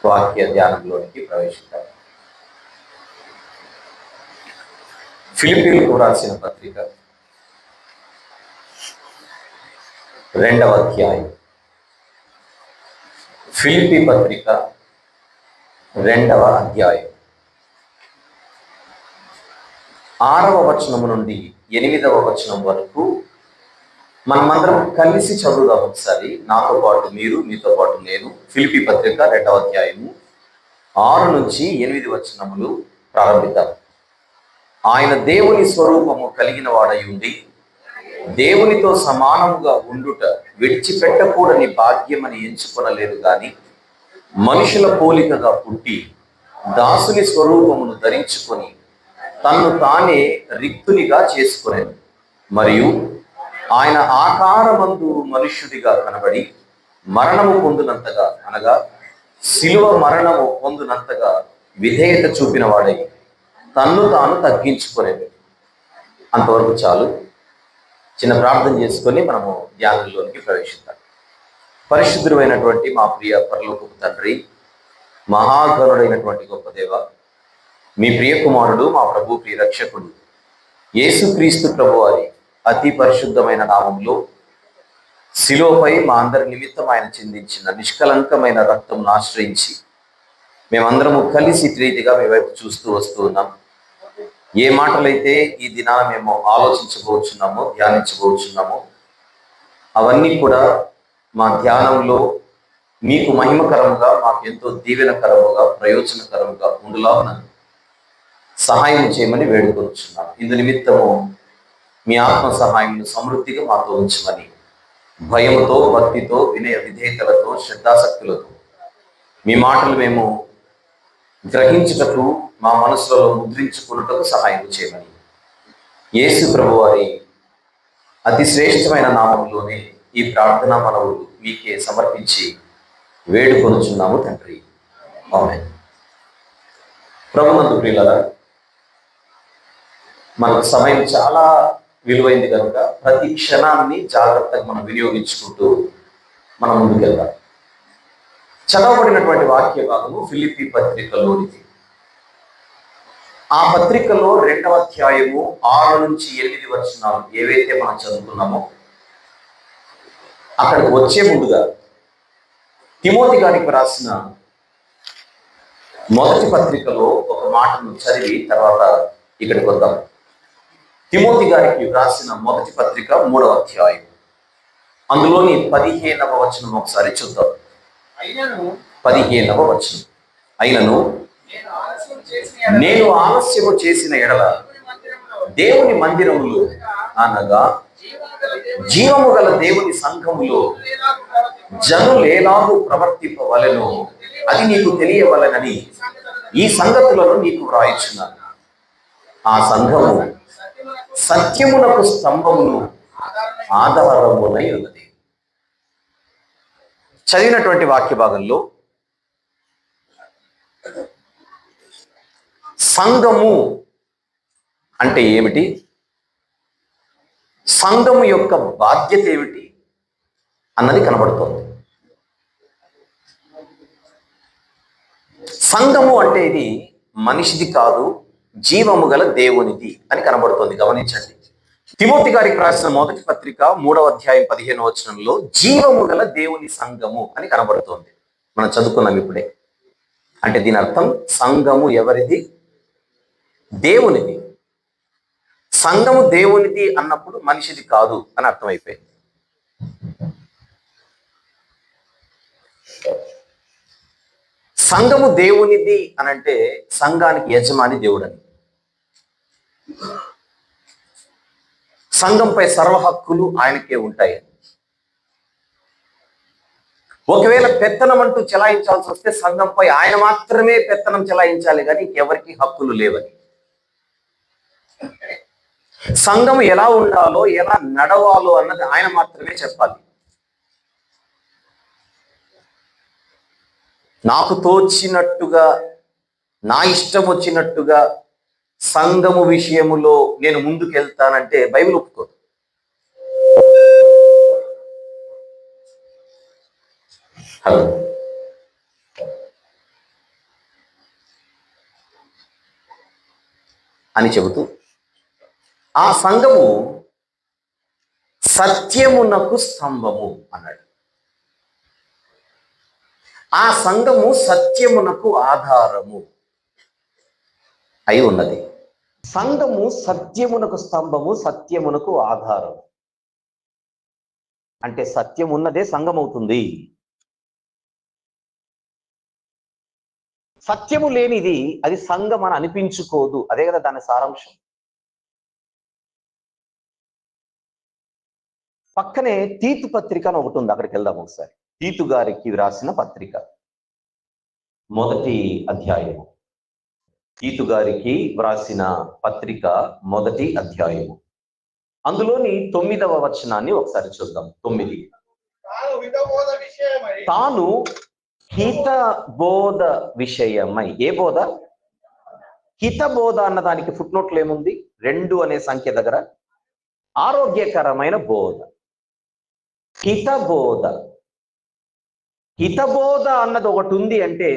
వాక్య ధ్యానంలోనికి ప్రవేశిద్దాం. ఫిలిప్పీలకు రాసిన పత్రిక 2వ అధ్యాయం. ఫిలిప్పీ పత్రిక 2వ అధ్యాయం 6వ వచనము నుండి 8వ వచనం వరకు మనమందరం కలిసి చదువుదాం ఒకసారి. నాతో పాటు మీరు, మీతో పాటు నేను. ఫిలిప్పీ పత్రిక 2వ అధ్యాయము 6 నుంచి 8 వచనములు ప్రారంభిద్దాం. ఆయన దేవుని స్వరూపము కలిగిన వాడై ఉండి దేవునితో సమానముగా ఉండుట విడిచిపెట్టకూడని భాగ్యమని ఎంచుకొనలేదు గాని మనుషుల పోలికగా పుట్టి దాసుని స్వరూపమును ధరించుకొని తన్ను తానే రిక్తునిగా చేసుకొనెను. మరియు ఆయన ఆకారమందు మనుష్యుడిగా కనబడి మరణము పొందినంతగా, అనగా శిలువ మరణము పొందినంతగా విధేయత చూపిన వాడై తన్ను తాను తగ్గించుకునేది. అంతవరకు చాలు. చిన్న ప్రార్థన చేసుకొని మనము ధ్యానంలోనికి ప్రవేశిద్దాం. పరిశుద్ధుడైనటువంటి మా ప్రియ పరలోకపు తండ్రి, మహాగణుడైనటువంటి గొప్ప దేవ, మీ ప్రియ కుమారుడు, మా ప్రభు ప్రియ రక్షకుడు యేసుక్రీస్తు ప్రభు వారి అతి పరిశుద్ధమైన నామంలో శిలువపై మా అందరి నిమిత్తం ఆయన చిందించిన నిష్కలంకమైన రక్తంను ఆశ్రయించి మేమందరము కలిసి ప్రీతిగా మీ వైపు చూస్తూ వస్తూ ఉన్నాం. ఏ మాటలైతే ఈ దినాన మేము ఆలోచించబోచున్నామో, ధ్యానించబోచున్నామో అవన్నీ కూడా మా ధ్యానంలో మీకు మహిమకరముగా, మాకు ఎంతో దీవెనకరముగా, ప్రయోజనకరముగా ఉండులాగున సహాయం చేయమని వేడుకొచ్చున్నాం. ఇందు నిమిత్తము మీ ఆత్మ సహాయంను సమృద్ధిగా మాతో ఉంచమని భయముతో, భక్తితో, వినయ విధేయతలతో, శ్రద్ధాశక్తులతో మీ మాటలు మేము గ్రహించుటకు, మా మనసులలో ముద్రించుకున్నటకు సహాయం చేయమని యేసు ప్రభు వారి అతి శ్రేష్టమైన నామంలోనే ఈ ప్రార్థన మనవులు మీకే సమర్పించి వేడుకొనుచున్నాము తండ్రి. ఆమేన్. ప్రభునందు ప్రియులారా, మనకు సమయం చాలా విలువైంది కనుక ప్రతి క్షణాన్ని జాగ్రత్తగా మనం వినియోగించుకుంటూ మనం ముందుకెళ్దాం. చదవబడినటువంటి వాక్య భాగము ఫిలిప్పీ పత్రికలోనిది. ఆ పత్రికలో 2వ అధ్యాయము 6 నుంచి 8 వచనాలు ఏవైతే మనం చదువుకున్నామో అక్కడికి వచ్చే ముందుగా తిమోతి గారికి రాసిన మొదటి పత్రికలో ఒక మాటను చదివి తర్వాత ఇక్కడికి వద్దాం. తిమోతి గారికి రాసిన మొదటి పత్రిక 3వ అధ్యాయం, అందులోని 15వ వచనం ఒకసారి చూద్దాం. 15వ వచనం. అయినను నేను ఆలస్యము చేసిన ఎడల దేవుని మందిరములు, అనగా జీవము గల దేవుని సంఘములో జనులేలాగూ ప్రవర్తింపవలెనో అది నీకు తెలియవలెనని ఈ సంగతులను నీకు వ్రాయిచున్నాను. ఆ సంఘము సత్యమునకు స్తంభమును ఆధారమునై ఉన్నది. చదివినటువంటి వాక్య భాగంలో సంఘము అంటే ఏమిటి, సంఘము యొక్క బాధ్యత ఏమిటి అన్నది కనబడుతోంది. సంఘము అంటే ఇది మనిషిది కాదు, జీవము గల దేవునిది అని కనబడుతోంది. గమనించండి. తిమోతి గారికి రాసిన మొదటి పత్రిక 3వ అధ్యాయం 15వ వచనంలో జీవము గల దేవుని సంఘము అని కనబడుతోంది. మనం చదువుకున్నాం ఇప్పుడే. అంటే దీని అర్థం సంఘము ఎవరిది? దేవునిది. సంఘము దేవునిది అన్నప్పుడు మనిషిది కాదు అని అర్థమైపోయింది. సంఘము దేవునిది అనంటే సంఘానికి యజమాని దేవుడని, సంఘంపై సర్వ హక్కులు ఆయనకే ఉంటాయి. ఒకవేళ పెత్తనం అంటూ చెలాయించాల్సి వస్తే సంఘంపై ఆయన మాత్రమే పెత్తనం చెలాయించాలి, కానీ ఇంకెవరికి హక్కులు లేవని. సంఘం ఎలా ఉండాలో, ఎలా నడవాలో అన్నది ఆయన మాత్రమే చెప్పాలి. నాకు తోచినట్టుగా, నా ఇష్టం వచ్చినట్టుగా సంఘము విషయములో నేను ముందుకెళ్తానంటే బైబిల్ ఒప్పుకోదు. హలో, అని చెబుతూ ఆ సంఘము సత్యమునకు స్తంభము అన్నాడు. ఆ సంఘము సత్యమునకు ఆధారము అయి ఉన్నది. సంఘము సత్యమునకు స్తంభము, సత్యమునకు ఆధారము. అంటే సత్యం ఉన్నదే సంఘం అవుతుంది. సత్యము లేనిది అది సంఘం అని అనిపించుకోదు. అదే కదా దాని సారాంశం. పక్కనే తీతు పత్రిక అని ఒకటి ఉంది, అక్కడికి వెళ్దాం ఒకసారి. తీతు గారికి వ్రాసిన పత్రిక, మొదటి అధ్యాయము. తీతు గారికి వ్రాసిన పత్రిక మొదటి అధ్యాయము, అందులోని 9వ వచనాన్ని ఒకసారి చూద్దాం. 9. తాను హితబోధ విషయమై. ఏ బోధ? హితబోధ అన్న దానికి ఫుట్ నోట్లు ఏముంది? 2 అనే సంఖ్య దగ్గర ఆరోగ్యకరమైన బోధ. హితబోధ. హితబోధ అన్నది ఒకటి ఉంది అంటే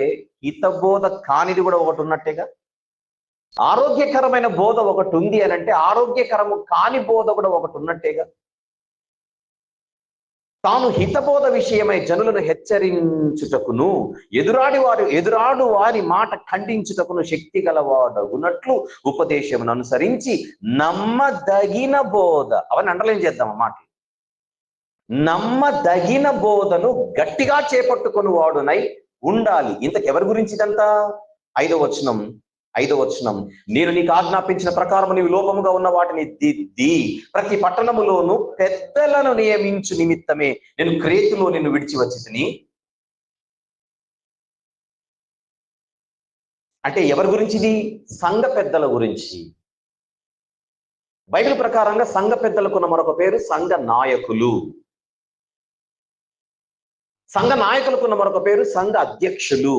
హితబోధ కానిది కూడా ఒకటి ఉన్నట్టేగా. ఆరోగ్యకరమైన బోధ ఒకటి ఉంది అని అంటే ఆరోగ్యకరము కాని బోధ కూడా ఒకటి ఉన్నట్టేగా. తాను హితబోధ విషయమై జనులను హెచ్చరించుటకును ఎదురాడు వారి మాట ఖండించుటకును శక్తి గలవాడగునట్లు ఉపదేశమును అనుసరించి నమ్మదగిన బోధ, అవన్నీ అండర్లైన్ చేద్దాం ఆ మాట. నమ్మదగిన బోధను గట్టిగా చేపట్టుకుని వాడునై ఉండాలి. ఇంతకు ఎవరి గురించి ఇదంతా? 5వ వచనం, నేను నీకు ఆజ్ఞాపించిన ప్రకారం నీవు లోపముగా ఉన్న వాటిని దిద్ది ప్రతి పట్టణములోను పెద్దలను నియమించు నిమిత్తమే నేను క్రేతులో నిన్ను విడిచి వచ్చితిని. అంటే ఎవరి గురించి ఇది? సంఘ పెద్దల గురించి. బైబిల్ ప్రకారంగా సంఘ పెద్దలకున్న మరొక పేరు సంఘ నాయకులు. సంఘ నాయకులకున్న మరొక పేరు సంఘ అధ్యక్షులు.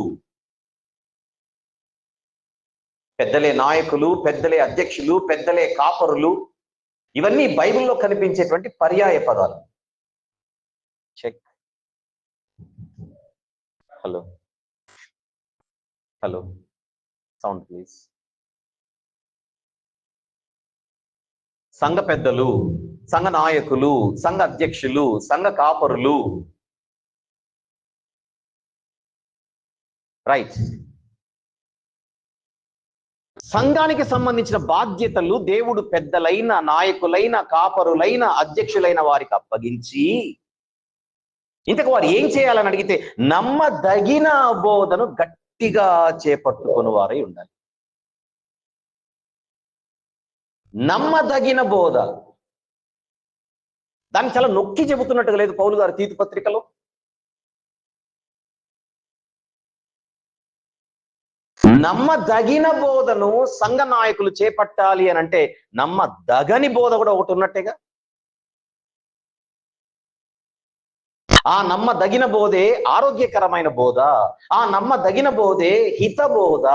పెద్దలే నాయకులు, పెద్దలే అధ్యక్షులు, పెద్దలే కాపరులు, ఇవన్నీ బైబిల్లో కనిపించేటువంటి పర్యాయ పదాలు. చెక్. Hello sound please. సంఘ పెద్దలు, సంఘ నాయకులు, సంఘ అధ్యక్షులు, సంఘ కాపరులు. రైట్. సంఘానికి సంబంధించిన బాధ్యతలు దేవుడు పెద్దలైన, నాయకులైన, కాపరులైన, అధ్యక్షులైన వారికి అప్పగించి ఇంతకు వారు ఏం చేయాలని అడిగితే నమ్మదగిన బోధను గట్టిగా చేపట్టుకుని వారై ఉండాలి. నమ్మదగిన బోధ. దాన్ని చాలా నొక్కి చెబుతున్నట్టుగా లేదు పౌలు గారు తీతు పత్రికలో. నమ్మదగిన బోధను సంఘ నాయకులు చేపట్టాలి అని అంటే నమ్మదగని బోధ కూడా ఒకటి ఉన్నట్టేగా. ఆ నమ్మదగిన బోధే ఆరోగ్యకరమైన బోధ. ఆ నమ్మదగిన బోధే హితబోధ.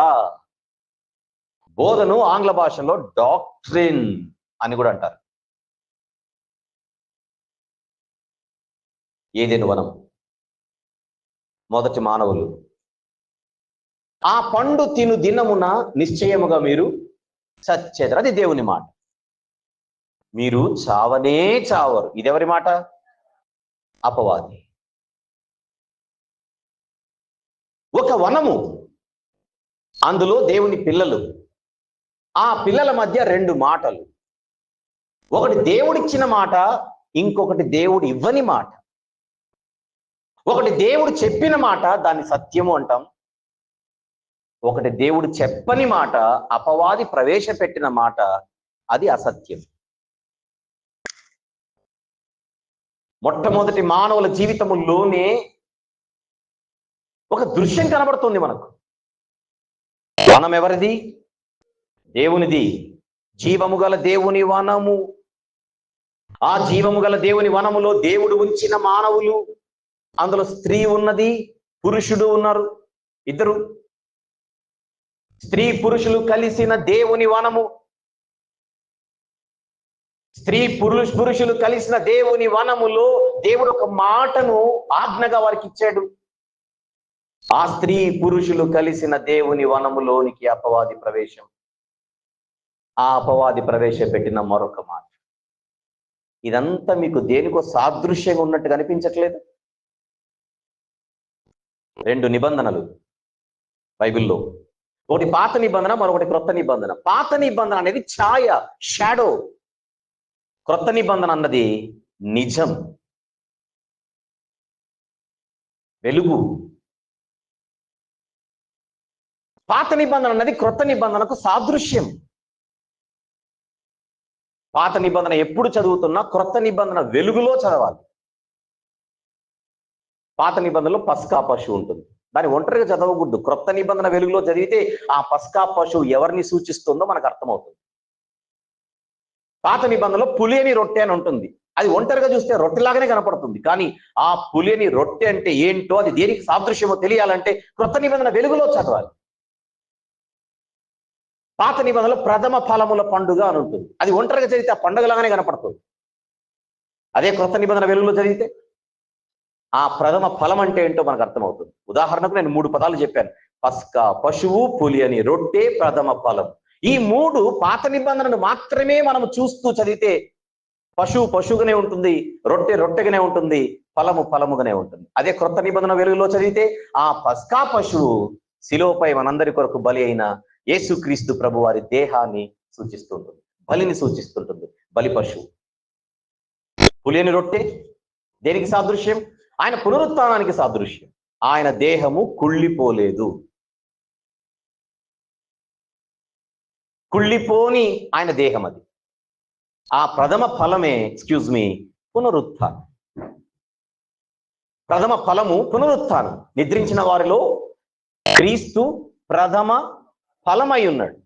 బోధను ఆంగ్ల భాషలో డాక్ట్రిన్ అని కూడా అంటారు. ఏదెను వనం, మొదటి మానవులు, ఆ పండు తిను దినమున నిశ్చయముగా మీరు చచ్చెదరు. అది దేవుని మాట. మీరు చావనే చావరు. ఇదెవరి మాట? అపవాది. ఒక వనము, అందులో దేవుని పిల్లలు, ఆ పిల్లల మధ్య 2 మాటలు. ఒకటి దేవుడిచ్చిన మాట, ఇంకొకటి దేవుడు ఇవ్వని మాట. ఒకటి దేవుడు చెప్పిన మాట, దాన్ని సత్యము అంటాం. ఒకటి దేవుడు చెప్పని మాట, అపవాది ప్రవేశపెట్టిన మాట, అది అసత్యం. మొట్టమొదటి మానవుల జీవితములోనే ఒక దృశ్యం కనబడుతుంది మనకు. వనం ఎవరిది? దేవునిది. జీవము గల దేవుని వనము. ఆ జీవము గల దేవుని వనములో దేవుడు ఉంచిన మానవులు. అందులో స్త్రీ ఉన్నది, పురుషుడు ఉన్నారు, ఇద్దరు. స్త్రీ పురుషులు కలిసిన దేవుని వనము. స్త్రీ పురుషులు కలిసిన దేవుని వనములో దేవుడు ఒక మాటను ఆజ్ఞగా వారికి ఇచ్చాడు. ఆ స్త్రీ పురుషులు కలిసిన దేవుని వనములోనికి అపవాది ప్రవేశం. ఆ అపవాది ప్రవేశపెట్టిన మరొక మాట. ఇదంతా మీకు దేనికో సాదృశ్యంగా ఉన్నట్టు కనిపించట్లేదు? 2 నిబంధనలు బైబిల్లో. ఒకటి పాత నిబంధన, మరొకటి క్రొత్త నిబంధన. పాత నిబంధన అనేది ఛాయ, షాడో. క్రొత్త నిబంధన అన్నది నిజం, వెలుగు. పాత నిబంధన అన్నది క్రొత్త నిబంధనకు సాదృశ్యం. పాత నిబంధన ఎప్పుడు చదువుతున్నా క్రొత్త నిబంధన వెలుగులో చదవాలి. పాత నిబంధనలో పస్కా పశువు ఉంటుంది, దాన్ని ఒంటరిగా చదవకూడదు. క్రొత్త నిబంధన వెలుగులో చదివితే ఆ పస్కా పశువు ఎవరిని సూచిస్తుందో మనకు అర్థమవుతుంది. పాత నిబంధనలో పులియని రొట్టె అని ఉంటుంది, అది ఒంటరిగా చూస్తే రొట్టెలాగానే కనపడుతుంది. కానీ ఆ పులియని రొట్టె అంటే ఏంటో, అది దేనికి సాదృశ్యమో తెలియాలంటే క్రొత్త నిబంధన వెలుగులో చదవాలి. పాత నిబంధనలో ప్రథమ ఫలముల పండుగ అని ఉంటుంది, అది ఒంటరిగా చదివితే ఆ పండుగలాగానే కనపడుతుంది. అదే క్రొత్త నిబంధన వెలుగులో చదివితే ఆ ప్రథమ ఫలం అంటే ఏంటో మనకు అర్థమవుతుంది. ఉదాహరణకు నేను 3 పదాలు చెప్పాను: పస్కా పశువు, పులియని రొట్టె, ప్రథమ ఫలం. ఈ 3 పాత నిబంధనను మాత్రమే మనం చూస్తూ చదివితే పశువు పశువుగానే ఉంటుంది, రొట్టె రొట్టెగానే ఉంటుంది, ఫలము ఫలముగానే ఉంటుంది. అదే క్రొత్త నిబంధన వెలుగులో చదివితే ఆ పస్కా పశువు శిలువపై మనందరి కొరకు బలి అయిన యేసుక్రీస్తు ప్రభు వారి దేహాన్ని సూచిస్తుంటుంది, బలిని సూచిస్తుంటుంది. బలి పశువు. పులియని రొట్టె దేనికి సాదృశ్యం? ఆయన పునరుత్థానానికి సాదృశ్యం. ఆయన దేహము కుళ్ళిపోలేదు, కుళ్ళిపోని ఆయన దేహం అది. ఆ ప్రథమ ఫలమే పునరుత్థానం. ప్రథమ ఫలము పునరుత్థానం. నిద్రించిన వారిలో క్రీస్తు ప్రథమ ఫలమై ఉన్నాడు.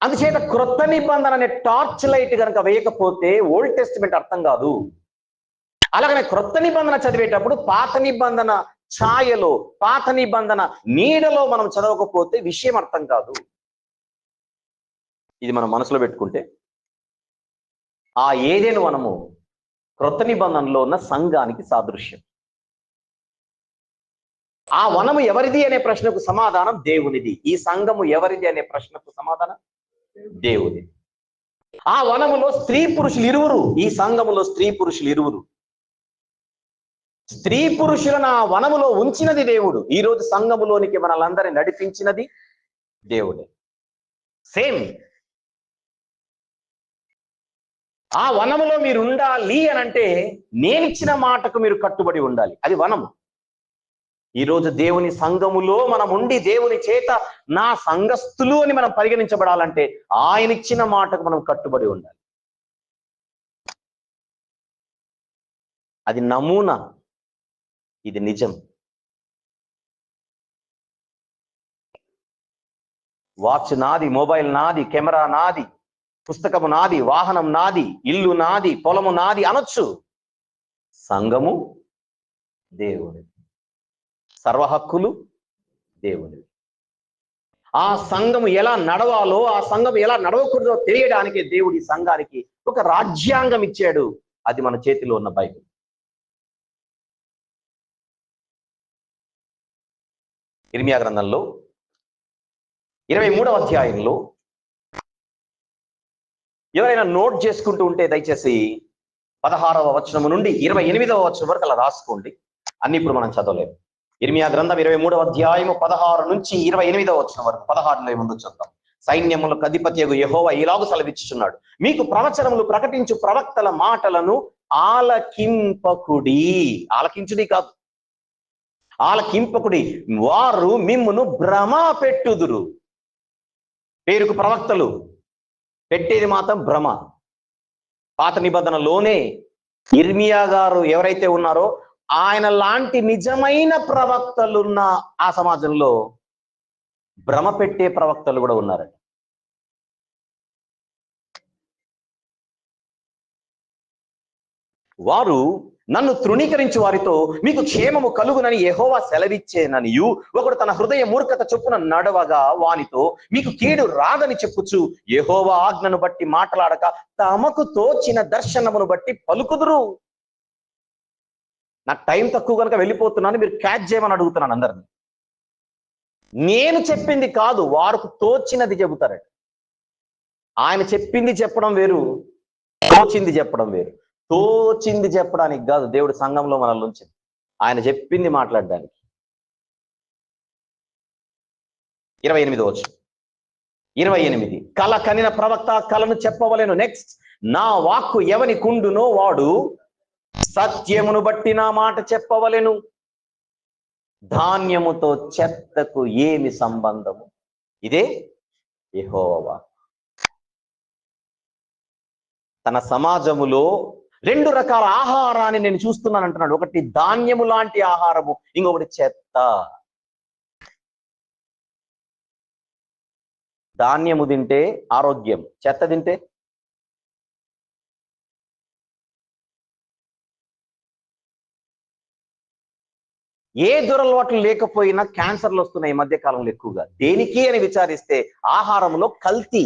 అందుచేత క్రొత్త నిబంధన అనే టార్చ్ లైట్ కనుక వేయకపోతే ఓల్డ్ టెస్టిమెంట్ అర్థం కాదు. అలాగనే క్రొత్త నిబంధన చదివేటప్పుడు పాత నిబంధన ఛాయలో, పాత నిబంధన నీడలో మనం చదవకపోతే విషయం అర్థం కాదు. ఇది మనం మనసులో పెట్టుకుంటే ఆ ఏదెను వనము క్రొత్త నిబంధనలో ఉన్న సంఘానికి సాదృశ్యం. ఆ వనము ఎవరిది అనే ప్రశ్నకు సమాధానం దేవునిది. ఈ సంఘము ఎవరిది అనే ప్రశ్నకు సమాధానం దేవునిది. ఆ వనములో స్త్రీ పురుషులు ఇరువురు, ఈ సంఘములో స్త్రీ పురుషులు ఇరువురు. స్త్రీ పురుషులను ఆ వనములో ఉంచినది దేవుడు. ఈ రోజు సంఘములోనికి మనలందరినీ నడిపించినది దేవుడే. సేమ్. ఆ వనములో మీరు ఉండాలి అని అంటే నేనిచ్చిన మాటకు మీరు కట్టుబడి ఉండాలి. అది వనము. ఈరోజు దేవుని సంఘములో మనం ఉండి దేవుని చేత నా సంఘస్థులు అని మనం పరిగణించబడాలంటే ఆయన ఇచ్చిన మాటకు మనం కట్టుబడి ఉండాలి. అది నమూనా, ఇది నిజం. వాచ్ నాది, మొబైల్ నాది, కెమెరా నాది, పుస్తకము నాది, వాహనం నాది, ఇల్లు నాది, పొలము నాది అనొచ్చు. సంఘము దేవుని, సర్వ హక్కులు దేవుని. ఆ సంఘము ఎలా నడవాలో, ఆ సంఘం ఎలా నడవకూడదో తెలియడానికి దేవుడి సంఘానికి ఒక రాజ్యాంగం ఇచ్చాడు. అది మన చేతిలో ఉన్న బైబిల్. ఇర్మియా గ్రంథంలో 23వ అధ్యాయంలో ఎవరైనా నోట్ చేసుకుంటూ ఉంటే దయచేసి 16వ వచనం నుండి 28వ వచనం వరకు అలా రాసుకోండి. అన్ని ఇప్పుడు మనం చదవలేము. ఇర్మియా గ్రంథం 23వ అధ్యాయము 16 నుంచి 28వ వచనం వరకు. 16లో ఏముందో చూద్దాం. సైన్యములకు అధిపతియగు యెహోవా ఇలాగు సెలవిచ్చుచున్నాడు: మీకు ప్రవచనములు ప్రకటించు ప్రవక్తల మాటలను ఆలకింపకుడి. ఆలకించుడి కాదు, ఆలకింపకుడి. వారు మిమ్మును భ్రమ పెట్టుదురు. పేరుకు ప్రవక్తలు, పెట్టేది మాత్రం భ్రమ. పాత నిబంధనలోనే ఇర్మియా గారు ఎవరైతే ఉన్నారో ఆయన లాంటి నిజమైన ప్రవక్తలున్న ఆ సమాజంలో భ్రమ పెట్టే ప్రవక్తలు కూడా ఉన్నారండి. వారు నన్ను తృణీకరించు వారితో మీకు క్షేమము కలుగునని యెహోవా సెలవిచ్చేననియు, ఒకడు తన హృదయ మూర్ఖత చొప్పున నడవగా వానితో మీకు కీడు రాదని చెప్పుచు యెహోవా ఆజ్ఞను బట్టి మాట్లాడక తమకు తోచిన దర్శనమును బట్టి పలుకుదురు. నాకు టైం తక్కువ కనుక వెళ్ళిపోతున్నాను, మీరు క్యాచ్ చేయమని అడుగుతున్నాను అందరిని. నేను చెప్పింది కాదు, వారికి తోచినది చెబుతారండి. ఆయన చెప్పింది చెప్పడం వేరు, తోచింది చెప్పడం వేరు. తోచింది చెప్పడానికి కాదు దేవుడు సంఘంలో మనల్ని ఉంచింది, ఆయన చెప్పింది మాట్లాడడానికి. 28వ వచనం, 28 కల కనిన ప్రవక్త కలను చెప్పవలెను. నెక్స్ట్, నా వాక్కు ఎవని కుండునో వాడు సత్యమును బట్టి నా మాట చెప్పవలెను. ధాన్యముతో చెత్తకు ఏమి సంబంధము? ఇదే యెహోవా తన సమాజములో 2 రకాల ఆహారాన్ని నేను చూస్తున్నాను అంటున్నాడు. ఒకటి ధాన్యము లాంటి ఆహారము, ఇంకొకటి చెత్త. ధాన్యము తింటే ఆరోగ్యం, చెత్త తింటే ఏ దురలవాట్లు లేకపోయినా క్యాన్సర్లు వస్తున్నాయి ఈ మధ్య కాలంలో ఎక్కువగా. దేనికి అని విచారిస్తే ఆహారంలో కల్తీ.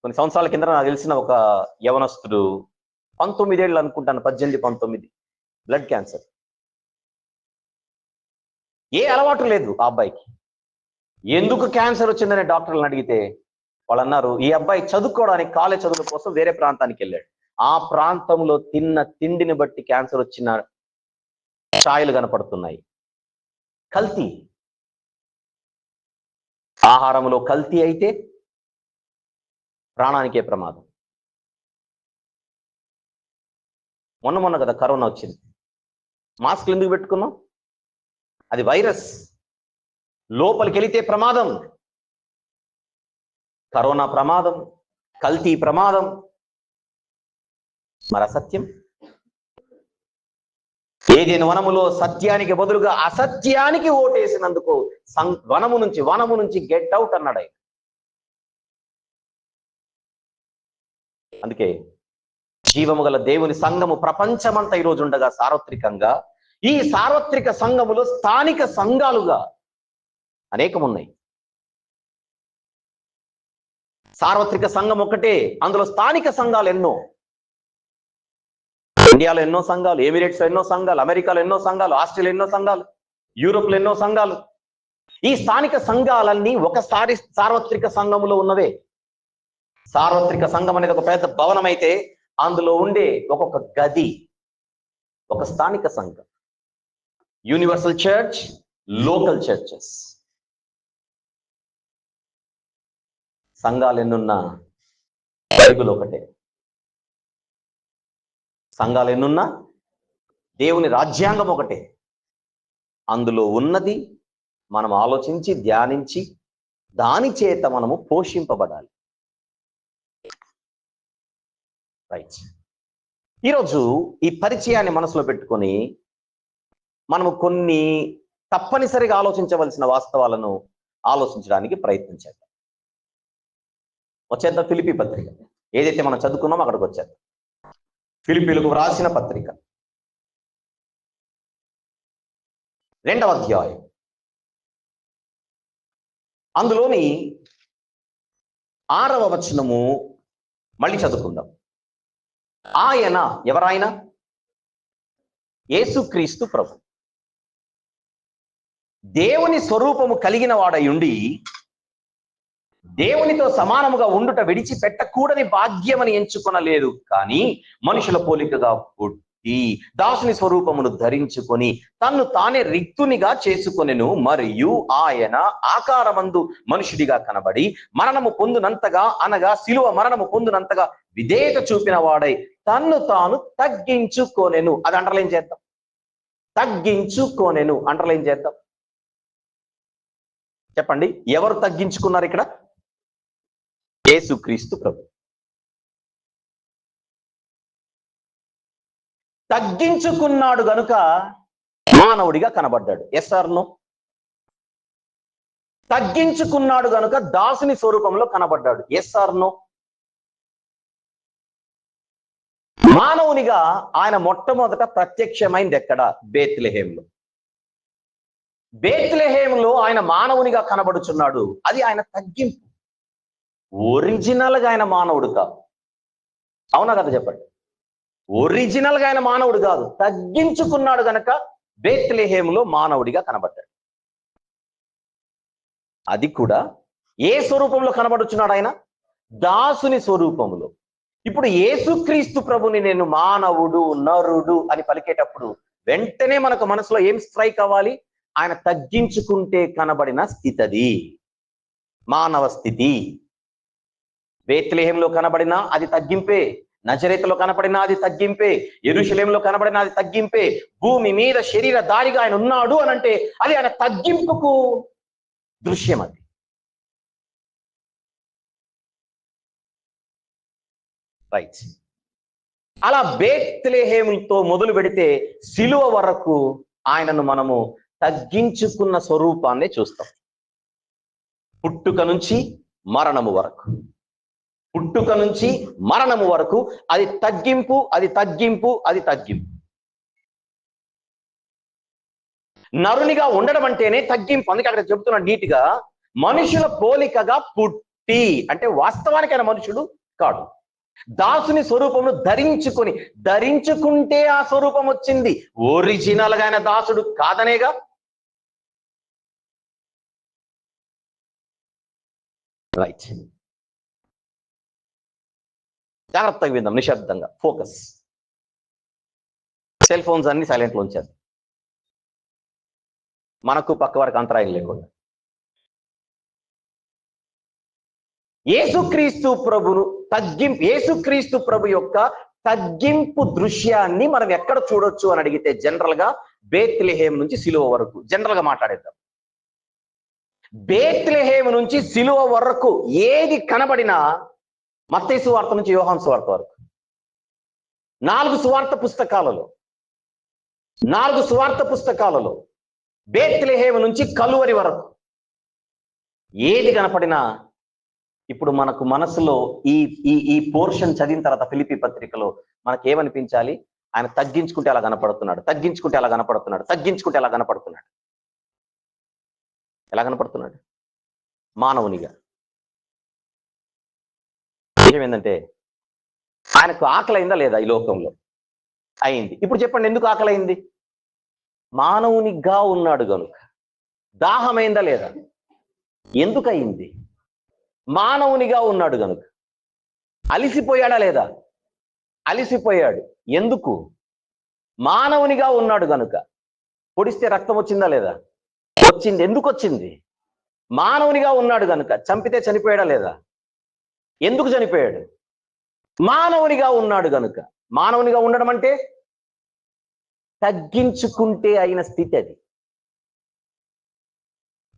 కొన్ని సంవత్సరాల కింద నాకు తెలిసిన ఒక యవనస్తుడు, 19 ఏళ్ళు అనుకుంటాను, 18, 19, బ్లడ్ క్యాన్సర్. ఏ అలవాటు లేదు ఆ అబ్బాయికి. ఎందుకు క్యాన్సర్ వచ్చిందని డాక్టర్లను అడిగితే వాళ్ళు అన్నారు, ఈ అబ్బాయి చదువుకోవడానికి కాలేజ్ చదువుల కోసం వేరే ప్రాంతానికి వెళ్ళాడు. ఆ ప్రాంతంలో తిన్న తిండిని బట్టి క్యాన్సర్ వచ్చిన ఛాయలు కనపడుతున్నాయి. కల్తీ. ఆహారంలో కల్తీ అయితే ప్రాణానికే ప్రమాదం. మొన్న కదా కరోనా వచ్చింది, మాస్క్లు ఎందుకు పెట్టుకున్నాం? అది వైరస్, లోపలికి వెళితే ప్రమాదం. కరోనా ప్రమాదం, కల్తీ ప్రమాదం, మరి అసత్యం. ఏదైనా వనములో సత్యానికి బదులుగా అసత్యానికి ఓటేసినందుకు వనము నుంచి గెట్ అవుట్ అన్నాడు ఆయన. అందుకే జీవము గల దేవుని సంఘము ప్రపంచమంతా ఈరోజు ఉండగా సార్వత్రికంగా, ఈ సార్వత్రిక సంఘములో స్థానిక సంఘాలుగా అనేకం ఉన్నాయి. సార్వత్రిక సంఘం ఒకటే, అందులో స్థానిక సంఘాలు ఎన్నో. ఇండియాలో ఎన్నో సంఘాలు, ఎమిరేట్స్ ఎన్నో సంఘాలు, అమెరికాలో ఎన్నో సంఘాలు, ఆస్ట్రేలియా ఎన్నో సంఘాలు, యూరోప్లో ఎన్నో సంఘాలు. ఈ స్థానిక సంఘాలన్నీ ఒకసారి సార్వత్రిక సంఘములో ఉన్నవే. సార్వత్రిక సంఘం అనేది ఒక పెద్ద భవనం అయితే అందులో ఉండే ఒక్కొక్క గది ఒక స్థానిక సంఘం. Universal church, local churches. సంఘాలు ఎన్నున్నా బైబిల్ ఒకటే. సంఘాలు ఎన్నున్నా దేవుని రాజ్యాంగం ఒకటే. అందులో ఉన్నది మనం ఆలోచించి ధ్యానించి దాని చేత మనము పోషింపబడాలి. రైట్. ఈరోజు ఈ పరిచయాన్ని మనసులో పెట్టుకొని మనము కొన్ని తప్పనిసరిగా ఆలోచించవలసిన వాస్తవాలను ఆలోచించడానికి ప్రయత్నం చేద్దాం. వచ్చేద్దాం ఫిలిప్పీ పత్రిక. ఏదైతే మనం చదువుకున్నామో అక్కడికి వచ్చేద్దాం. ఫిలిప్పీలకు వ్రాసిన పత్రిక 2వ అధ్యాయం, అందులోని 6వ వచనము మళ్ళీ చదువుకుందాం. ఆయన ఎవరాయన? యేసుక్రీస్తు ప్రభు. దేవుని స్వరూపము కలిగిన వాడయుండి దేవునితో సమానముగా ఉండుట విడిచిపెట్టకూడని భాగ్యమని ఎంచుకొనలేదు, కానీ మనుషుల పోలికగా పుట్టి దాసుని స్వరూపమును ధరించుకొని తన్ను తానే రిక్తునిగా చేసుకొనెను. మరియు ఆయన ఆకారమందు మనుషుడిగా కనబడి మరణము పొందునంతగా, అనగా శిలువ మరణము పొందునంతగా విధేయత చూపిన వాడై తన్ను తాను తగ్గించుకొనెను. అది అండర్లైన్ చేద్దాం. తగ్గించుకొనెను అండర్లైన్ చేద్దాం. చెప్పండి, ఎవరు తగ్గించుకున్నారు ఇక్కడ? యేసుక్రీస్తు ప్రభు. తగ్గించుకున్నాడు గనుక మానవుడిగా కనబడ్డాడు. Yes or no? తగ్గించుకున్నాడు గనుక దాసుని స్వరూపంలో కనబడ్డాడు. Yes or no? మానవునిగా ఆయన మొట్టమొదట ప్రత్యక్షమైంది ఎక్కడ? బేత్లెహేంలో. బేత్లెహేంలో ఆయన మానవునిగా కనబడుచున్నాడు. అది ఆయన తగ్గింపు. ఒరిజినల్ గా ఆయన మానవుడు కాదు. అవునా కదా చెప్పండి? ఒరిజినల్ గా ఆయన మానవుడు కాదు, తగ్గించుకున్నాడు గనక బేత్లెహేంలో మానవుడిగా కనబడ్డాడు. అది కూడా ఏ స్వరూపంలో కనబడుచున్నాడు ఆయన? దాసుని స్వరూపంలో. ఇప్పుడు యేసుక్రీస్తు ప్రభుని నేను మానవుడు, నరుడు అని పలికేటప్పుడు వెంటనే మనకు మనసులో ఏం స్ట్రైక్ అవ్వాలి? ఆయన తగ్గించుకుంటే కనబడిన స్థితి, అది మానవ స్థితి. బేత్లెహేంలో కనబడినా అది తగ్గింపే, నజరేతులో కనబడినా అది తగ్గింపే, యెరూషలేములో కనబడినా అది తగ్గింపే. భూమి మీద శరీరధారిగా ఆయన ఉన్నాడు అనంటే అది ఆయన తగ్గింపుకు దృశ్యం. అది రైట్. అలా బేత్లెహేముతో మొదలు పెడితే సిలువ వరకు ఆయనను మనము తగ్గించుకున్న స్వరూపాన్ని చూస్తాం. పుట్టుక నుంచి మరణము వరకు, పుట్టుక నుంచి మరణము వరకు అది తగ్గింపు, అది తగ్గింపు, అది తగ్గింపు. నరునిగా ఉండడం అంటేనే తగ్గింపు. అందుకే అక్కడ చెప్తున్నాడు నీట్గా, మనుషుల పోలికగా పుట్టి, అంటే వాస్తవానికి ఆయన మనుషుడు కాడు. దాసుని స్వరూపమును ధరించుకుంటే ఆ స్వరూపం వచ్చింది. ఒరిజినల్ గా ఆయన దాసుడు కాదనేగా. రైట్. జాగ్రత్తగా విందాం, నిశ్శబ్దంగా, ఫోకస్. సెల్ ఫోన్స్ అన్ని సైలెంట్లో ఉంచారు, మనకు పక్క వారికి అంతరాయం లేకుండా. యేసుక్రీస్తు ప్రభు యొక్క తగ్గింపు దృశ్యాన్ని మనం ఎక్కడ చూడొచ్చు అని అడిగితే జనరల్ గా బేత్లెహేం నుంచి సిలువ వరకు జనరల్ గా మాట్లాడేద్దాం. బేత్లెహేం నుంచి సిలువ వరకు ఏది కనబడినా మత్తయి సువార్త నుంచి యోహాను సువార్త వరకు 4 సువార్త పుస్తకాలలో బేత్లెహేం నుంచి కలువరి వరకు ఏది కనపడినా ఇప్పుడు మనకు మనసులో ఈ పోర్షన్ చదివిన తర్వాత ఫిలిప్పీ పత్రికలో మనకి ఏమనిపించాలి? ఆయన తగ్గించుకుంటే అలా కనపడుతున్నాడు, తగ్గించుకుంటే అలా కనపడుతున్నాడు, తగ్గించుకుంటే అలా కనపడుతున్నాడు. ఎలా కనపడుతున్నాడు? మానవునిగా. విషయం ఏంటంటే ఆయనకు ఆకలి అయిందా లేదా ఈ లోకంలో? అయింది. ఇప్పుడు చెప్పండి, ఎందుకు ఆకలి అయింది? మానవునిగా ఉన్నాడు గనుక. దాహమైందా లేదా? ఎందుకు అయింది? మానవునిగా ఉన్నాడు గనుక. అలిసిపోయాడా లేదా? అలిసిపోయాడు. ఎందుకు? మానవునిగా ఉన్నాడు గనుక. పొడిస్తే రక్తం వచ్చిందా లేదా? వచ్చింది. ఎందుకు వచ్చింది? మానవునిగా ఉన్నాడు గనుక. చంపితే చనిపోయాడా లేదా? ఎందుకు చనిపోయాడు? మానవునిగా ఉన్నాడు గనుక. మానవునిగా ఉండడం అంటే తగ్గించుకుంటే అయిన స్థితి అది.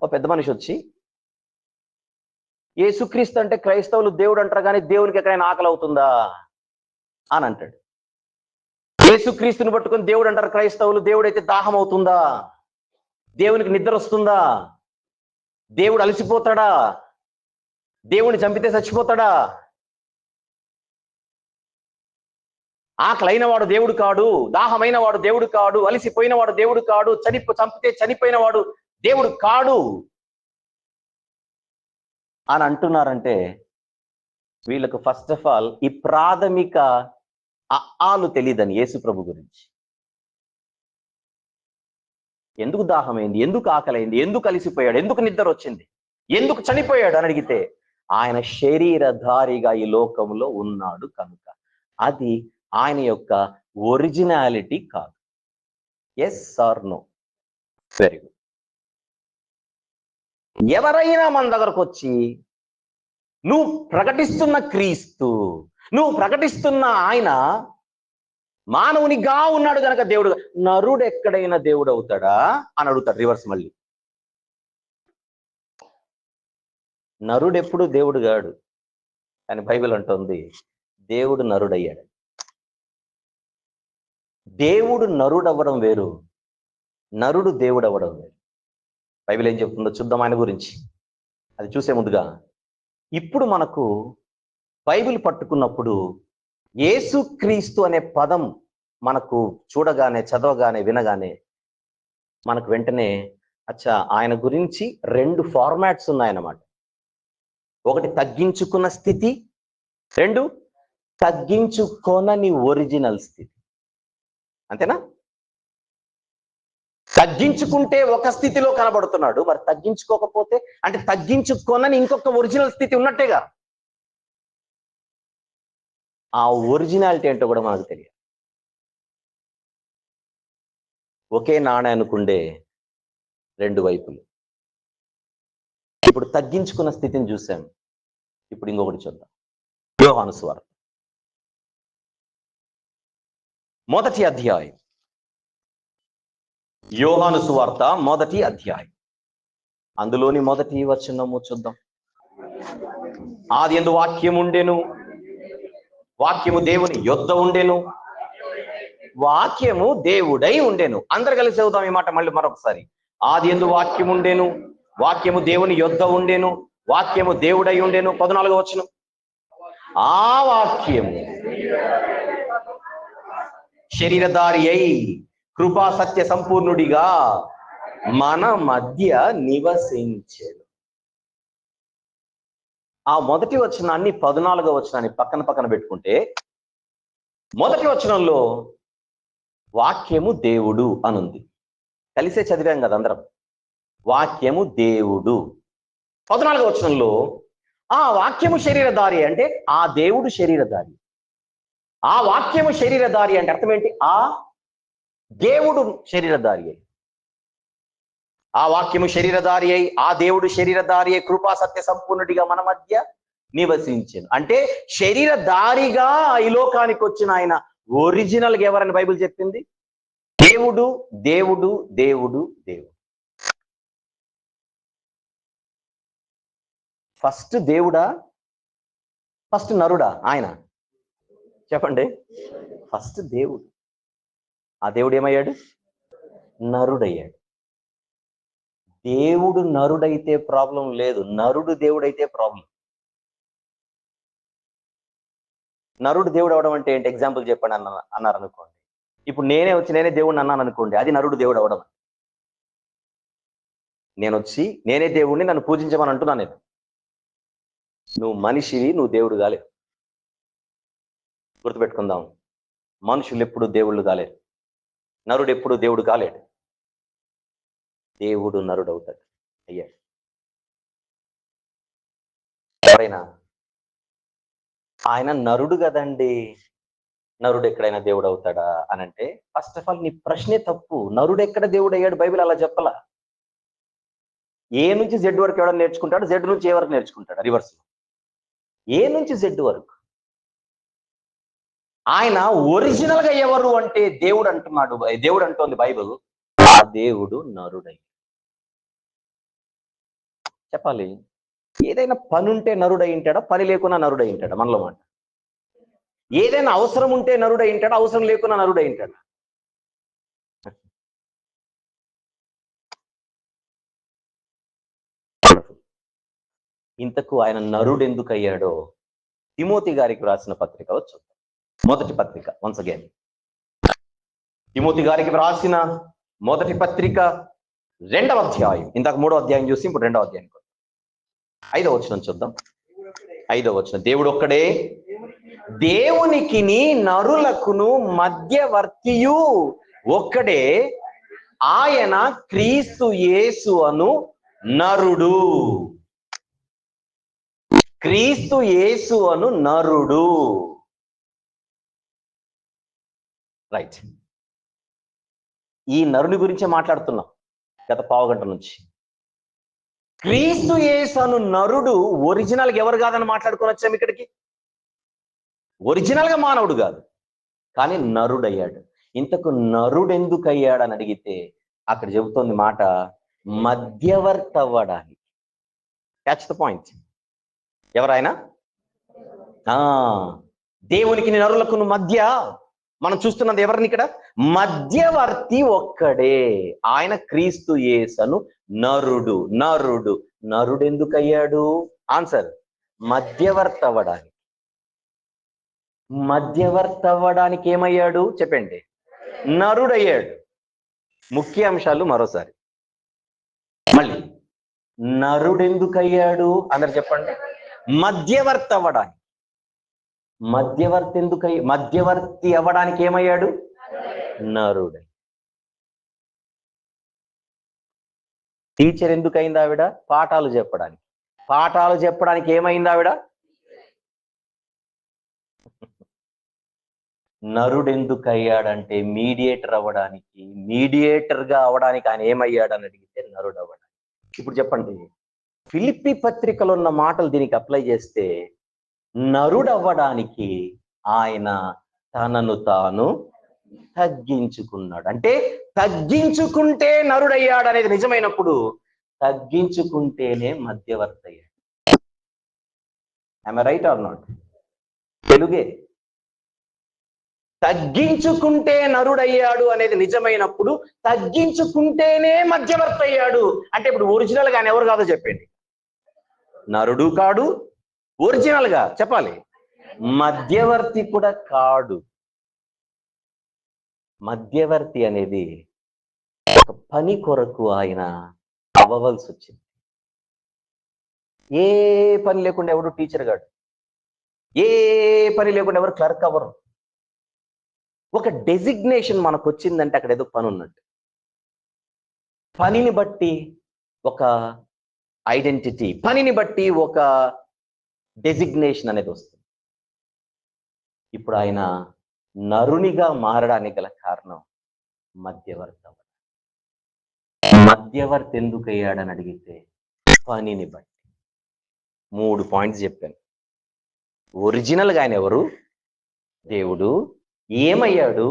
ఓ పెద్ద మనిషి వచ్చి, యేసుక్రీస్తు అంటే క్రైస్తవులు దేవుడు అంటారు కానీ దేవునికి ఎక్కడైనా ఆకలి అవుతుందా అని అంటాడు. యేసుక్రీస్తుని పట్టుకొని దేవుడు అంటారు క్రైస్తవులు, దేవుడైతే దాహం అవుతుందా? దేవునికి నిద్ర వస్తుందా? దేవుడు అలసిపోతాడా? దేవుని చంపితే చచ్చిపోతాడా? ఆకలైన వాడు దేవుడు కాడు, దాహమైన వాడు దేవుడు కాడు, అలిసిపోయిన వాడు దేవుడు కాడు, చంపితే చనిపోయిన వాడు దేవుడు కాడు అని అంటున్నారంటే వీళ్ళకు ఫస్ట్ ఆఫ్ ఆల్ ఈ ప్రాథమిక ఆలు తెలియదని యేసు ప్రభు గురించి. ఎందుకు దాహమైంది, ఎందుకు ఆకలైంది, ఎందుకు అలిసిపోయాడు, ఎందుకు నిద్ర వచ్చింది, ఎందుకు చనిపోయాడు అని అడిగితే ఆయన శరీరధారిగా ఈ లోకంలో ఉన్నాడు కనుక. అది ఆయన యొక్క ఒరిజినాలిటీ కాదు. Yes or no? Very good. ఎవరైనా మన దగ్గరకు వచ్చి నువ్వు ప్రకటిస్తున్న క్రీస్తు, నువ్వు ప్రకటిస్తున్న ఆయన మానవునిగా ఉన్నాడు కనుక దేవుడు, నరుడు ఎక్కడైనా దేవుడు అవుతాడా అని అడుగుతాడు రివర్స్. మళ్ళీ నరుడు ఎప్పుడు దేవుడు కాడు అని బైబిల్ అంటుంది. దేవుడు నరుడయ్యాడు. దేవుడు నరుడు అవ్వడం వేరు, నరుడు దేవుడు అవ్వడం వేరు. బైబిల్ ఏం చెప్తుందో చూద్దాం ఆయన గురించి. అది చూసే ముందుగా ఇప్పుడు మనకు బైబిల్ పట్టుకున్నప్పుడు యేసుక్రీస్తు అనే పదం మనకు చూడగానే, చదవగానే, వినగానే మనకు వెంటనే అచ్చా ఆయన గురించి 2 ఫార్మాట్స్ ఉన్నాయన్నమాట. ఒకటి తగ్గించుకున్న స్థితి, 2 తగ్గించుకోనని ఒరిజినల్ స్థితి. అంతేనా? తగ్గించుకుంటే ఒక స్థితిలో కనబడుతున్నాడు, మరి తగ్గించుకోకపోతే అంటే తగ్గించుకోనని ఇంకొక ఒరిజినల్ స్థితి ఉన్నట్టేగా. ఆ ఒరిజినాలిటీ ఏంటో కూడా మనకు తెలియదు. ఒకే నాణ్యానికుండే రెండు వైపులు. ఇప్పుడు తగ్గించుకున్న స్థితిని చూసాం, ఇప్పుడు ఇంకొకటి చూద్దాం. యోహాను సువార్త మొదటి అధ్యాయం. యోహాను సువార్త మొదటి అధ్యాయం, అందులోని మొదటి వచనము చూద్దాం. ఆదియందు వాక్యము ఉండెను, వాక్యము దేవుని యొద్ద ఉండెను, వాక్యము దేవుడై ఉండెను. అందరు కలిసి చదువుదాం ఈ మాట మళ్ళీ మరొకసారి. ఆదియందు వాక్యము ఉండెను, వాక్యము దేవుని యొద్ద ఉండెను, వాక్యము దేవుడై ఉండెను. 14వ వచనం. ఆ వాక్యము శరీరధారి అయి కృపా సత్య సంపూర్ణుడిగా మన మధ్య నివసించెను. ఆ మొదటి వచనాన్ని 14వ వచనాన్ని పక్కన పెట్టుకుంటే, మొదటి వచనంలో వాక్యము దేవుడు అనుంది. కలిసే చదివాం కదా అందరం. వాక్యము దేవుడు. 14వ వచనంలో ఆ వాక్యము శరీరధారి అంటే ఆ దేవుడు శరీరధారి. ఆ వాక్యము శరీరధారి అంటే అర్థం ఏంటి? ఆ దేవుడు శరీరధారి అయి, ఆ వాక్యము శరీరధారి అయి, ఆ దేవుడు శరీరధారి అయి కృపా సత్య సంపూర్ణుడిగా మన మధ్య నివసించెను. అంటే శరీరధారిగా ఈ లోకానికి వచ్చిన ఆయన ఒరిజినల్గా ఎవరని బైబిల్ చెప్పింది? దేవుడు దేవుడు దేవుడు దేవుడు. ఫస్ట్ దేవుడా, ఫస్ట్ నరుడా? ఆయన చెప్పండి. ఫస్ట్ దేవుడు. ఆ దేవుడు ఏమయ్యాడు? నరుడయ్యాడు. దేవుడు నరుడైతే ప్రాబ్లం లేదు, నరుడు దేవుడైతే ప్రాబ్లం. నరుడు దేవుడు అవడం అంటే ఏంటి? ఎగ్జాంపుల్ చెప్పండి అన్నారు అనుకోండి. ఇప్పుడు నేనే దేవుడిని అన్నాను అనుకోండి, అది నరుడు దేవుడు అవడం. నేనే దేవుడిని, నన్ను పూజించమని అంటున్నాను నేను. నువ్వు మనిషివి, నువ్వు దేవుడు కాలేవు. గుర్తుపెట్టుకుందాం, మనుషులు ఎప్పుడు దేవుళ్ళు కాలేరు, నరుడు ఎప్పుడు దేవుడు కాలేడు. దేవుడు నరుడు అవుతాడు అయ్యాడు. ఎవరైనా ఆయన నరుడు కదండి, నరుడు ఎక్కడైనా దేవుడు అవుతాడా అని అంటే, ఫస్ట్ ఆఫ్ ఆల్ నీ ప్రశ్నే తప్పు. నరుడు ఎక్కడ దేవుడు అయ్యాడు? బైబిల్ అలా చెప్పలా. ఏ నుంచి జెడ్ వరకు ఎవడో నేర్చుకుంటాడు, జెడ్ నుంచి ఏ వరకు నేర్చుకుంటాడు? రివర్స్. ఏ నుంచి జెడ్ వరకు. ఆయన ఒరిజినల్ గా ఎవరు అంటే దేవుడు అంటున్నాడు, దేవుడు అంటోంది బైబిల్. ఆ దేవుడు నరుడై చెప్పాలి. ఏదైనా పని ఉంటే నరుడై ఉంటాడా, పని లేకున్నా నరుడై ఉంటాడా? మనలో మాట. ఏదైనా అవసరం ఉంటే నరుడై ఉంటాడా, అవసరం లేకున్నా నరుడై ఉంటాడా? ఇంతకు ఆయన నరుడు ఎందుకు అయ్యాడో తిమోతి గారికి రాసిన పత్రిక వచ్చు. మొదటి పత్రిక, వన్స్ అగైన్ తిమోతి గారికి రాసిన మొదటి పత్రిక 2వ అధ్యాయం. ఇంతకు 3వ అధ్యాయం చూసి ఇప్పుడు 2వ అధ్యాయం 5వ వచనం చూద్దాం. 5వ వచనం. దేవుడు ఒక్కడే, దేవునికిని నరులకును మధ్యవర్తియు ఒక్కడే, ఆయన క్రీస్తు యేసు అను నరుడు. క్రీస్తు యేసు అను నరుడు. రైట్. ఈ నరుని గురించే మాట్లాడుతున్నాం గత పావుగంట నుంచి. క్రీస్తు యేసు అను నరుడు ఒరిజినల్ గా ఎవరు కాదని మాట్లాడుకొని వచ్చాం ఇక్కడికి. ఒరిజినల్ గా మానవుడు కాదు, కానీ నరుడు అయ్యాడు. ఇంతకు నరుడు ఎందుకు అయ్యాడని అడిగితే అక్కడ చెబుతోంది మాట, మధ్యవర్తి అవ్వడానికి. Catch the point. ఎవరైనా దేవునికి నరులకు మధ్య మనం చూస్తున్నది ఎవరిని ఇక్కడ? మధ్యవర్తి ఒక్కడే, ఆయన క్రీస్తు యేసను నరుడు. నరుడు నరుడు ఎందుకు అయ్యాడు? ఆన్సర్, మధ్యవర్తి అవ్వడానికి. మధ్యవర్తి అవ్వడానికి ఏమయ్యాడు చెప్పండి? నరుడయ్యాడు. ముఖ్య అంశాలు మరోసారి మళ్ళీ. నరుడు ఎందుకు అయ్యాడు అందరు చెప్పండి? మధ్యవర్తి అవ్వడానికి. మధ్యవర్తి అవ్వడానికి ఏమయ్యాడు? నరుడు. టీచర్ ఎందుకు అయింది ఆవిడ? పాఠాలు చెప్పడానికి. పాఠాలు చెప్పడానికి ఏమైంది ఆవిడ? నరుడు ఎందుకు అయ్యాడంటే మీడియేటర్ అవ్వడానికి. మీడియేటర్గా అవ్వడానికి ఆయన ఏమయ్యాడని అడిగితే నరుడు అవ్వడానికి. ఇప్పుడు చెప్పండి, ఫిలిప్పీ పత్రికలో ఉన్న మాటలు దీనికి అప్లై చేస్తే నరుడు అవ్వడానికి ఆయన తనను తాను తగ్గించుకున్నాడు. అంటే తగ్గించుకుంటే నరుడయ్యాడు అనేది నిజమైనప్పుడు తగ్గించుకుంటేనే మధ్యవర్తి అయ్యాడు. I right are not? తెలుగే. తగ్గించుకుంటే నరుడయ్యాడు అనేది నిజమైనప్పుడు తగ్గించుకుంటేనే మధ్యవర్తి అయ్యాడు. అంటే ఇప్పుడు ఒరిజినల్ గా ఆయన ఎవరు కాదో చెప్పండి. నరుడు కాడు, ఒరిజినల్ గా చెప్పాలి మధ్యవర్తి కూడా కాడు. మధ్యవర్తి అనేది ఒక పని కొరకు ఆయన అవ్వవలసి వచ్చింది. ఏ పని లేకుండా ఎవడు టీచర్ కాడు, ఏ పని లేకుండా ఎవరు క్లర్క్ అవ్వరు. ఒక డెసిగ్నేషన్ మనకు వచ్చిందంటే అక్కడ ఏదో పని ఉన్నట్టు. పనిని బట్టి ఒక ఐడెంటిటీ, పనిని బట్టి ఒక డెసిగ్నేషన్ అనేది వస్తుంది. ఇప్పుడు ఆయన నరునిగా మారడానికి గల కారణం మధ్యవర్తి అవ్వడం. మధ్యవర్తి ఎందుకు అయ్యాడని అడిగితే పనిని బట్టి. 3 పాయింట్స్ చెప్పాను. ఒరిజినల్గా ఆయన ఎవరు? దేవుడు. ఏమయ్యాడు?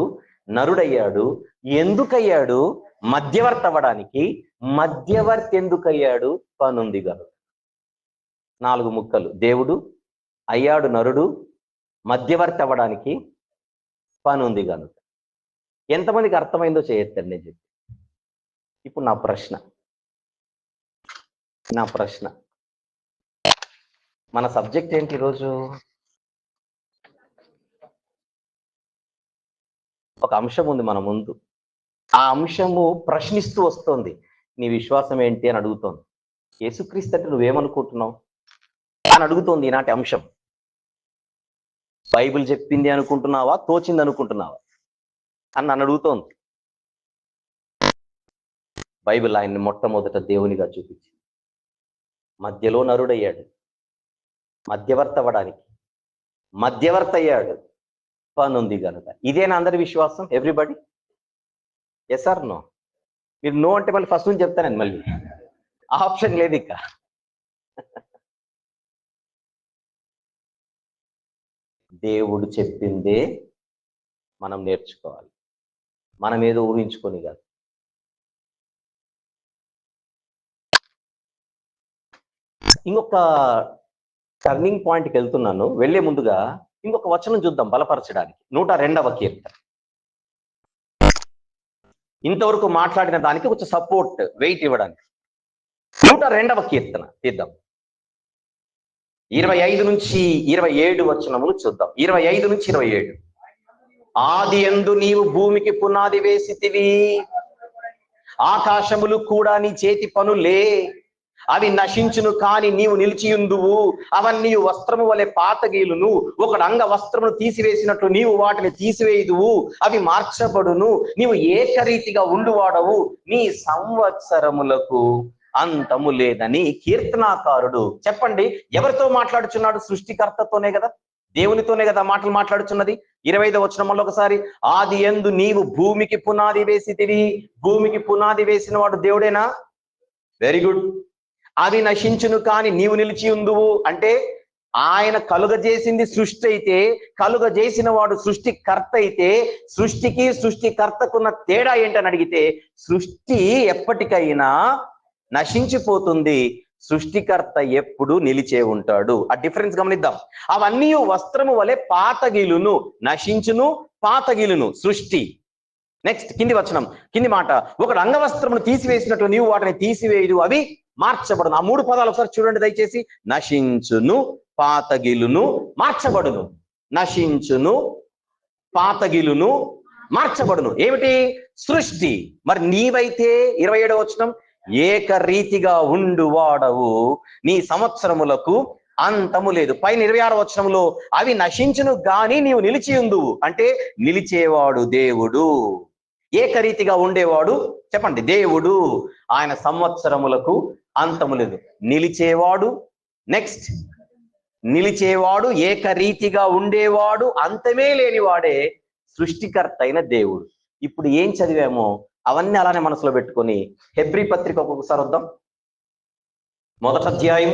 నరుడయ్యాడు. ఎందుకయ్యాడు? మధ్యవర్తి అవ్వడానికి. మధ్యవర్తి ఎందుకయ్యాడు? పనుంది కనుక. 4 ముక్కలు. దేవుడు, అయ్యాడు నరుడు, మధ్యవర్తి అవ్వడానికి, పనుంది కనుక. ఎంతమందికి అర్థమైందో చేయొద్దండి నేను చెప్పి. ఇప్పుడు నా ప్రశ్న మన సబ్జెక్ట్ ఏంటి ఈరోజు? ఒక అంశం ఉంది మన ముందు. ఆ అంశము ప్రశ్నిస్తూ వస్తోంది. నీ విశ్వాసం ఏంటి అని అడుగుతోంది. యేసుక్రీస్తు అంటే నువ్వేమనుకుంటున్నావు అని అడుగుతోంది ఈనాటి అంశం. బైబిల్ చెప్పింది అనుకుంటున్నావా, తోచింది అనుకుంటున్నావా అని నన్ను అడుగుతోంది. బైబిల్ ఆయన్ని మొట్టమొదట దేవునిగా చూపించింది. మధ్యలో నరుడయ్యాడు, మధ్యవర్తి అవ్వడానికి. మధ్యవర్తి అయ్యాడు, పనుంది కనుక. ఇదేనా అందరి విశ్వాసం? ఎవ్రీబడి? Yes or no? మీరు నో అంటే మళ్ళీ ఫస్ట్ నుంచి చెప్తానండి. మళ్ళీ ఆప్షన్ లేదు ఇక. దేవుడు చెప్పిందే మనం నేర్చుకోవాలి, మనం ఏదో ఊహించుకొని కాదు. ఇంకొక టర్నింగ్ పాయింట్కి వెళ్తున్నాను. వెళ్లే ముందుగా ఇంకొక వచనం చూద్దాం బలపరచడానికి. 102వ కీర్తన. ఇంతవరకు మాట్లాడిన దానికి కొంచెం సపోర్ట్, వెయిట్ ఇవ్వడానికి 102వ కీర్తన తీద్దాం. 25 నుంచి 27 వచనములు చూద్దాం. 25 నుంచి 27. ఆది యందు నీవు భూమికి పునాది వేసితివి, ఆకాశములు కూడా నీ చేతి పనులే. అవి నశించును కాని నీవు నిలిచియుందువు. అవన్నీ వస్త్రము వలె పాతగీలును. ఒకడు అంగ వస్త్రమును తీసివేసినట్లు నీవు వాటిని తీసివేయుదువు. అవి మార్చబడును. నీవు ఏకరీతిగా ఉండువాడవు. నీ సంవత్సరములకు అంతము లేదని కీర్తనాకారుడు. చెప్పండి, ఎవరితో మాట్లాడుచున్నాడు? సృష్టికర్తతోనే కదా, దేవునితోనే కదా మాటలు మాట్లాడుచున్నది. 25వ వచనం మళ్ళీ ఒకసారి. ఆది యందు నీవు భూమికి పునాది వేసితివి. భూమికి పునాది వేసిన వాడు దేవుడేనా? Very good. అవి నశించును కానీ నీవు నిలిచి ఉందువు. అంటే ఆయన కలుగజేసింది సృష్టి అయితే, కలుగజేసిన వాడు సృష్టికర్త అయితే, సృష్టికి సృష్టికర్తకున్న తేడా ఏంటని అడిగితే సృష్టి ఎప్పటికైనా నశించిపోతుంది, సృష్టికర్త ఎప్పుడు నిలిచే ఉంటాడు. ఆ డిఫరెన్స్ గమనిద్దాం. అవన్నీ వస్త్రము వలె పాతగిలును. నశించును, పాతగిలును సృష్టి. నెక్స్ట్ కింది వచనం, కింది మాట. ఒకడు అంగవస్త్రమును తీసివేసినట్టు నీవు వాటిని తీసివేయదు. అవి మార్చబడును. ఆ 3 పదాలు ఒకసారి చూడండి దయచేసి. నశించును, పాతగిలును, మార్చబడును. నశించును, పాతగిలును, మార్చబడును. ఏమిటి? సృష్టి. మరి నీవైతే 27వ వచనం, ఏకరీతిగా ఉండువాడవు, నీ సంవత్సరములకు అంతము లేదు. పైన 26వ వచనంలో అవి నశించును గాని నీవు నిలిచి ఉందువు. అంటే నిలిచేవాడు దేవుడు. ఏకరీతిగా ఉండేవాడు చెప్పండి దేవుడు. ఆయన సంవత్సరములకు అంతము లేదు. నిలిచేవాడు, నెక్స్ట్ నిలిచేవాడు, ఏకరీతిగా ఉండేవాడు, అంతమే లేనివాడే సృష్టికర్త అయిన దేవుడు. ఇప్పుడు ఏం చదివామో అవన్నీ అలానే మనసులో పెట్టుకొని హెబ్రీ పత్రిక ఒక్కొక్కసారి వద్దాం. మొదటి అధ్యాయం,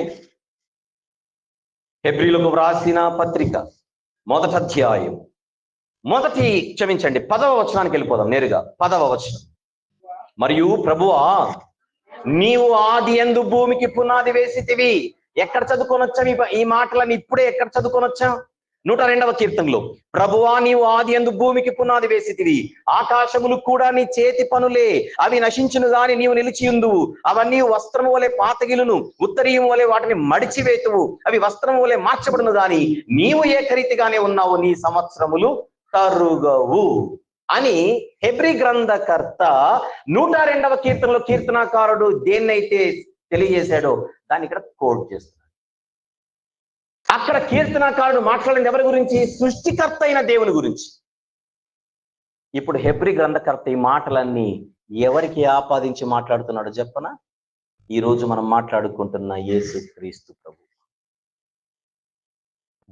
హెబ్రీలకు వ్రాసిన పత్రిక మొదటి అధ్యాయం, క్షమించండి 10వ వచనానికి వెళ్ళిపోదాం నేరుగా. 10వ వచనం. మరియు ప్రభువా నీవు ఆది యందు భూమికి పునాది వేసితివి. ఎక్కడ చదువుకొని వచ్చాం ఈ మాటలని? ఇప్పుడే ఎక్కడ చదువుకొని వచ్చాం? 102వ కీర్తనలో, ప్రభువా నీవు ఆది యందు భూమికి పునాది వేసితివి, ఆకాశములు కూడా నీ చేతి పనులే, అవి నశించును గాని నీవు నిలిచియుందువు, అవన్నీ వస్త్రము వలె పాతగిలును, ఉత్తరీయం వలె వాటిని మడిచివేతువు, అవి వస్త్రము వలె మార్చబడును గాని నీవు ఏకరీతిగానే ఉన్నావు, నీ సంవత్సరములు తరుగవు అని హెబ్రీ గ్రంథకర్త 102వ కీర్తనలో కీర్తనాకారుడు దేన్నైతే తెలియజేశాడో దాన్ని ఇక్కడ కోట్ చేస్తున్నాడు. అక్కడ కీర్తనాకారుడు మాట్లాడింది ఎవరి గురించి? సృష్టికర్త అయిన దేవుని గురించి. ఇప్పుడు హెబ్రీ గ్రంథకర్త ఈ మాటలన్నీ ఎవరికి ఆపాదించి మాట్లాడుతున్నాడో చెప్పనా? ఈరోజు మనం మాట్లాడుకుంటున్న యేసు క్రీస్తు ప్రభు.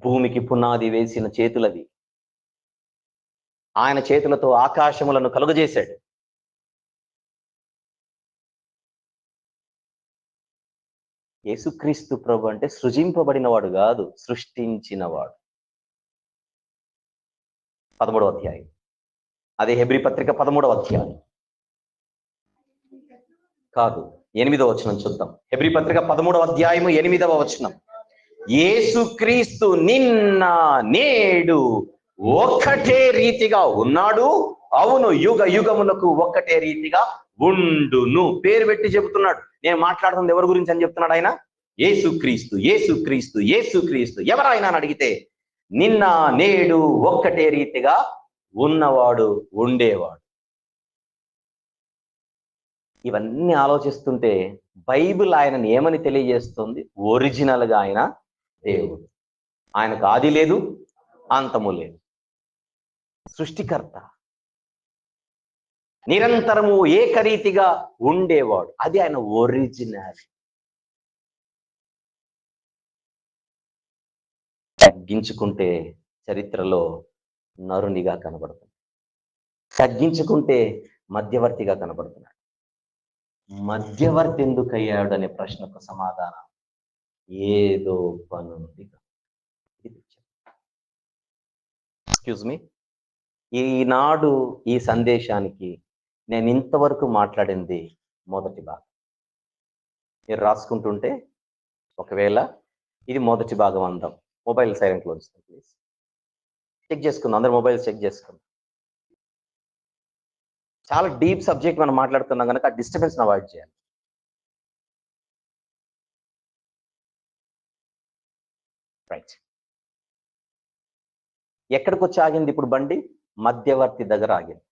భూమికి పునాది వేసిన చేతులది. ఆయన చేతులతో ఆకాశములను కలుగజేశాడు. యేసుక్రీస్తు ప్రభు అంటే సృజింపబడినవాడు కాదు, సృష్టించినవాడు. 13వ అధ్యాయం, అదే హెబ్రీ పత్రిక 13వ అధ్యాయం కాదు 8వ వచనం చూద్దాం. హెబ్రీ పత్రిక 13వ అధ్యాయము 8వ వచనం. యేసుక్రీస్తు నిన్న నేడు ఒక్కటే రీతిగా ఉన్నాడు, అవును యుగ యుగములకు ఒక్కటే రీతిగా ఉండును. పేరు పెట్టి చెబుతున్నాడు. నేను మాట్లాడుతుంది ఎవరి గురించి అని చెప్తున్నాడు ఆయన? యేసుక్రీస్తు, యేసుక్రీస్తు, యేసుక్రీస్తు. ఎవరైనా అని అడిగితే నిన్న నేడు ఒక్కటే రీతిగా ఉన్నవాడు, ఉండేవాడు. ఇవన్నీ ఆలోచిస్తుంటే బైబిల్ ఆయనని ఏమని తెలియజేస్తుంది? ఒరిజినల్ గా ఆయన దేవుడు. ఆయనకు ఆది లేదు, అంతము లేదు. సృష్టికర్త, నిరంతరము ఏకరీతిగా ఉండేవాడు. అది ఆయన ఒరిజినల్. తగ్గించుకుంటే చరిత్రలో నరునిగా కనబడుతుంది, తగ్గించుకుంటే మధ్యవర్తిగా కనబడుతున్నాడు. మధ్యవర్తి ఎందుకు అయ్యాడు అనే ప్రశ్నకు సమాధానం ఏదో పనుంది. ఎక్స్క్యూజ్ మీ, ఈనాడు ఈ సందేశానికి నేను ఇంతవరకు మాట్లాడింది మొదటి భాగం. మీరు రాసుకుంటుంటే ఒకవేళ ఇది మొదటి భాగం అందాం. మొబైల్ సైలెంట్లో ఉంచుతాం ప్లీజ్. చెక్ చేసుకుందాం, అందరు మొబైల్ చెక్ చేసుకుందాం. చాలా డీప్ సబ్జెక్ట్ మనం మాట్లాడుతున్నాం కనుక ఆ డిస్టర్బెన్స్ అవాయిడ్ చేయాలి. రైట్, ఎక్కడికి వచ్చి ఆగింది ఇప్పుడు బండి? మధ్యవర్తి దగ్గర ఆగింది.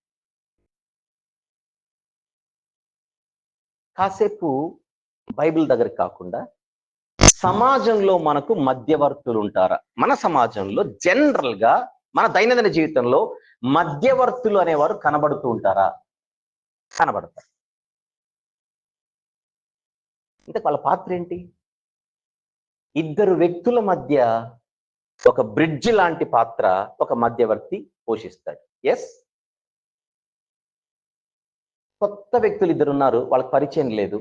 కాసేపు బైబిల్ దగ్గర కాకుండా సమాజంలో మనకు మధ్యవర్తులు ఉంటారా? మన సమాజంలో జనరల్ గా మన దైనందిన జీవితంలో మధ్యవర్తులు అనేవారు కనబడుతూ ఉంటారా? కనబడతారు. అంటే వాళ్ళ పాత్ర ఏంటి? ఇద్దరు వ్యక్తుల మధ్య ఒక బ్రిడ్జ్ లాంటి పాత్ర ఒక మధ్యవర్తి పోషిస్తాడు. ఎస్, కొత్త వ్యక్తులు ఇద్దరు ఉన్నారు, వాళ్ళకి పరిచయం లేదు.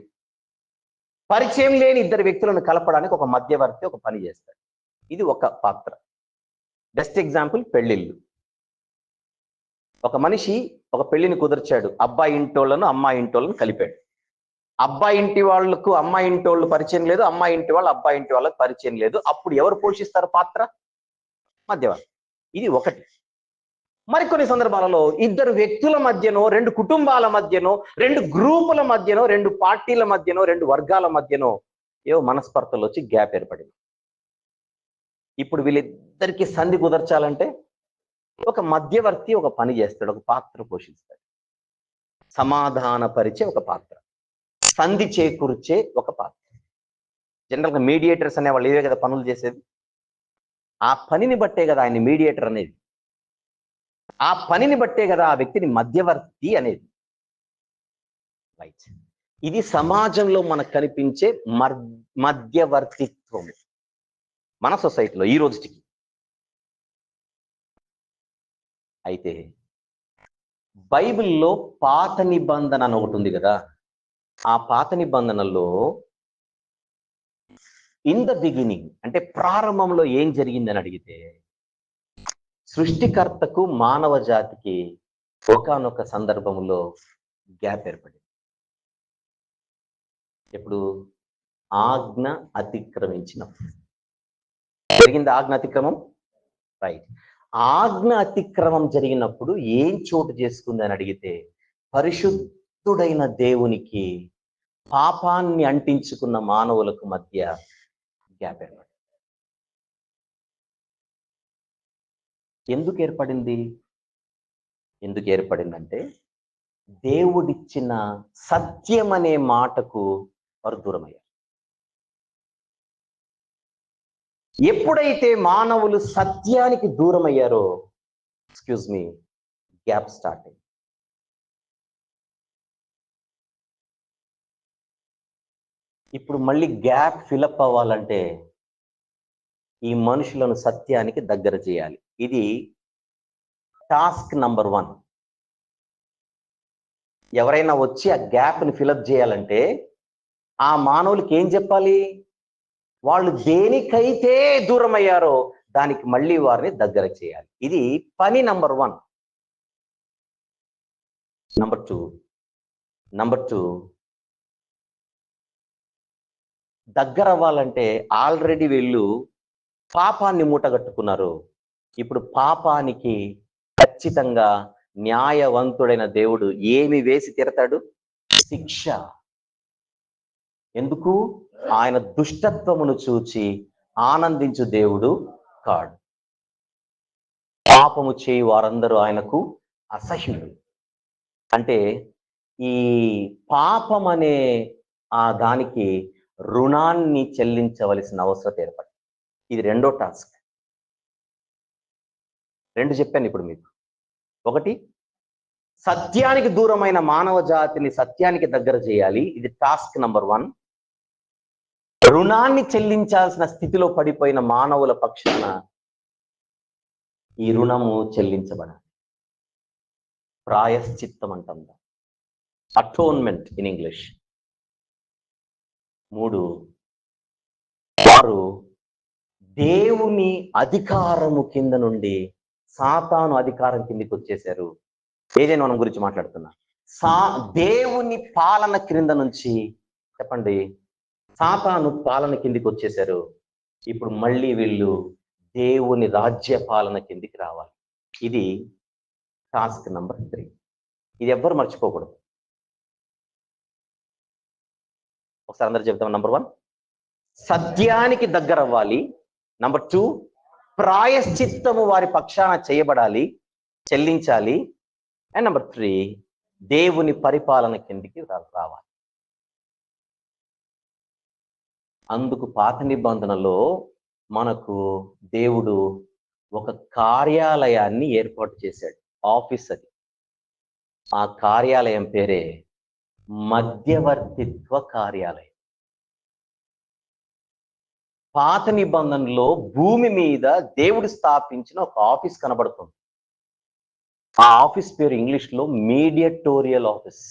పరిచయం లేని ఇద్దరు వ్యక్తులను కలపడానికి ఒక మధ్యవర్తి ఒక పని చేస్తాడు. ఇది ఒక పాత్ర. బెస్ట్ ఎగ్జాంపుల్ పెళ్లిళ్ళు. ఒక మనిషి ఒక పెళ్లిని కుదిర్చాడు, అబ్బాయి ఇంటోళ్లను అమ్మాయి ఇంటోళ్లను కలిపాడు. అబ్బాయి ఇంటి వాళ్ళకు అమ్మాయి ఇంటి వాళ్ళు పరిచయం లేదు, అమ్మాయి ఇంటి వాళ్ళు అబ్బాయి ఇంటి వాళ్ళకి పరిచయం లేదు. అప్పుడు ఎవరు పోషిస్తారు పాత్ర? మధ్యవర్తి. ఇది ఒకటి. మరికొన్ని సందర్భాలలో ఇద్దరు వ్యక్తుల మధ్యనో, రెండు కుటుంబాల మధ్యనో, రెండు గ్రూపుల మధ్యనో, రెండు పార్టీల మధ్యనో, రెండు వర్గాల మధ్యనో ఏవో మనస్పర్ధలు వచ్చి గ్యాప్ ఏర్పడింది. ఇప్పుడు వీళ్ళిద్దరికి సంధి కుదర్చాలంటే ఒక మధ్యవర్తి ఒక పని చేస్తాడు, ఒక పాత్ర పోషిస్తాడు. సమాధానపరిచే ఒక పాత్ర, సంధి చేకూర్చే ఒక పాత్ర. జనరల్గా మీడియేటర్స్ అనే వాళ్ళు ఏవే కదా పనులు చేసేది. ఆ పనిని బట్టే కదా ఆయన మీడియేటర్ అనేది. ఆ పనిని బట్టే కదా ఆ వ్యక్తిని మధ్యవర్తి అనేది. రైట్. ఇది సమాజంలో మనకు కనిపించే మధ్యవర్తిత్వం మన సొసైటీలో ఈ రోజుకి. అయితే బైబిల్లో పాత నిబంధన అని ఒకటి ఉంది కదా, ఆ పాత నిబంధనలో ఇన్ ద బిగినింగ్ అంటే ప్రారంభంలో ఏం జరిగిందని అడిగితే, సృష్టికర్తకు మానవ జాతికి ఒకానొక సందర్భంలో గ్యాప్ ఏర్పడింది. ఎప్పుడు? ఆజ్ఞ అతిక్రమించినప్పుడు జరిగింది ఆజ్ఞ అతిక్రమం. రైట్. ఆజ్ఞ అతిక్రమం జరిగినప్పుడు ఏం చోటు చేసుకుంది అని అడిగితే, పరిశుద్ధుడైన దేవునికి పాపాన్ని అంటించుకున్న మానవులకు మధ్య గ్యాప్ ఏర్పడింది. ఎందుకు ఏర్పడింది? ఎందుకు ఏర్పడిందంటే, దేవుడిచ్చిన సత్యం అనే మాటకు వారు దూరమయ్యారు. ఎప్పుడైతే మానవులు సత్యానికి దూరమయ్యారో, గ్యాప్ స్టార్ట్ అయింది. ఇప్పుడు మళ్ళీ గ్యాప్ ఫిలప్ అవ్వాలంటే ఈ మనుషులను సత్యానికి దగ్గర చేయాలి. ఇది టాస్క్ నంబర్ 1. ఎవరైనా వచ్చి ఆ గ్యాప్ని ఫిలప్ చేయాలంటే ఆ మానవులకి ఏం చెప్పాలి? వాళ్ళు దేనికైతే దూరం అయ్యారో దానికి మళ్ళీ వారిని దగ్గర చేయాలి. ఇది పని నంబర్ 1. నంబర్ 2 దగ్గర అవ్వాలంటే ఆల్రెడీ వీళ్ళు పాపాన్ని మూటగట్టుకున్నారు. ఇప్పుడు పాపానికి ఖచ్చితంగా న్యాయవంతుడైన దేవుడు ఏమి వేసి తీరతాడు? శిక్ష. ఎందుకు? ఆయన దుష్టత్వమును చూచి ఆనందించు దేవుడు కాడు. పాపము చేయి వారందరూ ఆయనకు అసహ్యులు. అంటే ఈ పాపం అనే ఆ దానికి రుణాన్ని చెల్లించవలసిన అవసరం ఏర్పడింది. ఇది రెండో టాస్క్. 2 చెప్పాను ఇప్పుడు మీకు. 1, సత్యానికి దూరమైన మానవ జాతిని సత్యానికి దగ్గర చేయాలి. ఇది టాస్క్ నంబర్ 1. రుణాన్ని చెల్లించాల్సిన స్థితిలో పడిపోయిన మానవుల పక్షాన ఈ రుణము చెల్లించబడాలి. ప్రాయశ్చిత్తం అంటాం, అటోన్మెంట్ ఇన్ ఇంగ్లీష్. 3, వారు దేవుని అధికారము కింద నుండి సాతాను అధికారం కిందికి వచ్చేశారు. ఏదైనా మనం గురించి మాట్లాడుతున్నా. దేవుని పాలన క్రింద నుంచి చెప్పండి, సాతాను పాలన కిందికి వచ్చేశారు. ఇప్పుడు మళ్ళీ వీళ్ళు దేవుని రాజ్య పాలన కిందికి రావాలి. ఇది టాస్క్ నంబర్ 3. ఇది ఎవ్వరు మర్చిపోకూడదు. ఒకసారి అందరూ చెప్తాం. నంబర్ 1, సత్యానికి దగ్గర అవ్వాలి. నంబర్ 2, ప్రాయశ్చిత్తము వారి పక్షాన చేయబడాలి, చెల్లించాలి. అండ్ నంబర్ 3, దేవుని పరిపాలన కిందికి రావాలి. అందుకు పాత నిబంధనలో మనకు దేవుడు ఒక కార్యాలయాన్ని ఏర్పాటు చేశాడు. ఆఫీస్ అది. ఆ కార్యాలయం పేరే మధ్యవర్తిత్వ కార్యాలయం. పాత నిబంధనలో భూమి మీద దేవుడు స్థాపించిన ఒక ఆఫీస్ కనబడుతుంది. ఆ ఆఫీస్ పేరు ఇంగ్లీష్లో మీడియేటోరియల్ ఆఫీస్,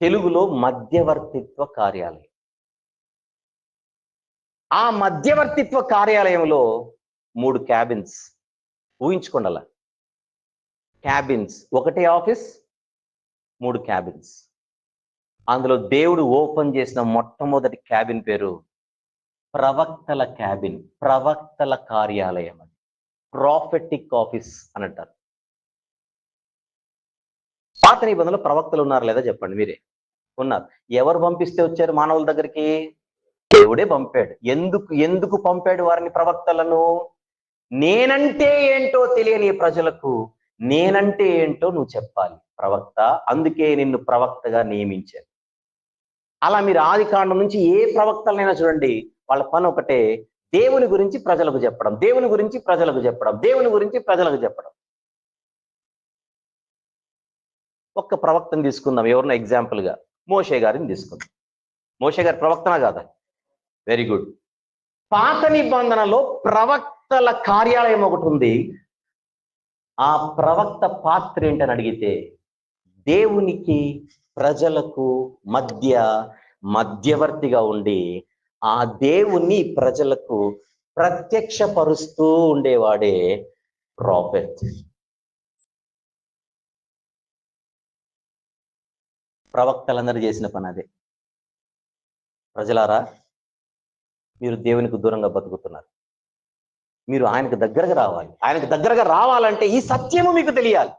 తెలుగులో మధ్యవర్తిత్వ కార్యాలయం. ఆ మధ్యవర్తిత్వ కార్యాలయంలో 3 క్యాబిన్స్. ఊహించుకోండి అలా. క్యాబిన్స్, ఒకటే ఆఫీస్, 3 క్యాబిన్స్. అందులో దేవుడు ఓపెన్ చేసిన మొట్టమొదటి క్యాబిన్ పేరు ప్రవక్తల క్యాబిన్, ప్రవక్తల కార్యాలయం. అది ప్రాఫెటిక్ ఆఫీస్ అని అంటారు. పాత నిబంధనలో ప్రవక్తలు ఉన్నారు లేదా చెప్పండి మీరే. ఉన్నారు. ఎవరు పంపిస్తే వచ్చారు మానవుల దగ్గరికి? దేవుడే పంపాడు. ఎందుకు పంపాడు వారిని, ప్రవక్తలను? నేనంటే ఏంటో తెలియని ప్రజలకు నేనంటే ఏంటో నువ్వు చెప్పాలి ప్రవక్త. అందుకే నిన్ను ప్రవక్తగా నియమించారు. అలా మీరు ఆదికాండం నుంచి ఏ ప్రవక్తలైనా చూడండి, వాళ్ళ పని ఒకటే, దేవుని గురించి ప్రజలకు చెప్పడం, దేవుని గురించి ప్రజలకు చెప్పడం, దేవుని గురించి ప్రజలకు చెప్పడం. ఒక్క ప్రవక్తను తీసుకుందాం, ఎవరినో ఎగ్జాంపుల్గా మోషే గారిని తీసుకుందాం. మోషే గారి ప్రవక్తనా కాదా? Very good. పాత నిబంధనలో ప్రవక్తల కార్యాలయం ఒకటి ఉంది. ఆ ప్రవక్త పాత్ర ఏంటని అడిగితే దేవునికి ప్రజలకు మధ్యవర్తిగా ఉండి ఆ దేవుని ప్రజలకు ప్రత్యక్షపరుస్తూ ఉండేవాడే ప్రాఫెట్. ప్రవక్తలందరూ చేసిన పని అదే. ప్రజలారా, మీరు దేవునికి దూరంగా బతుకుతున్నారు, మీరు ఆయనకు దగ్గరగా రావాలి. ఆయనకు దగ్గరగా రావాలంటే ఈ సత్యము మీకు తెలియాలి.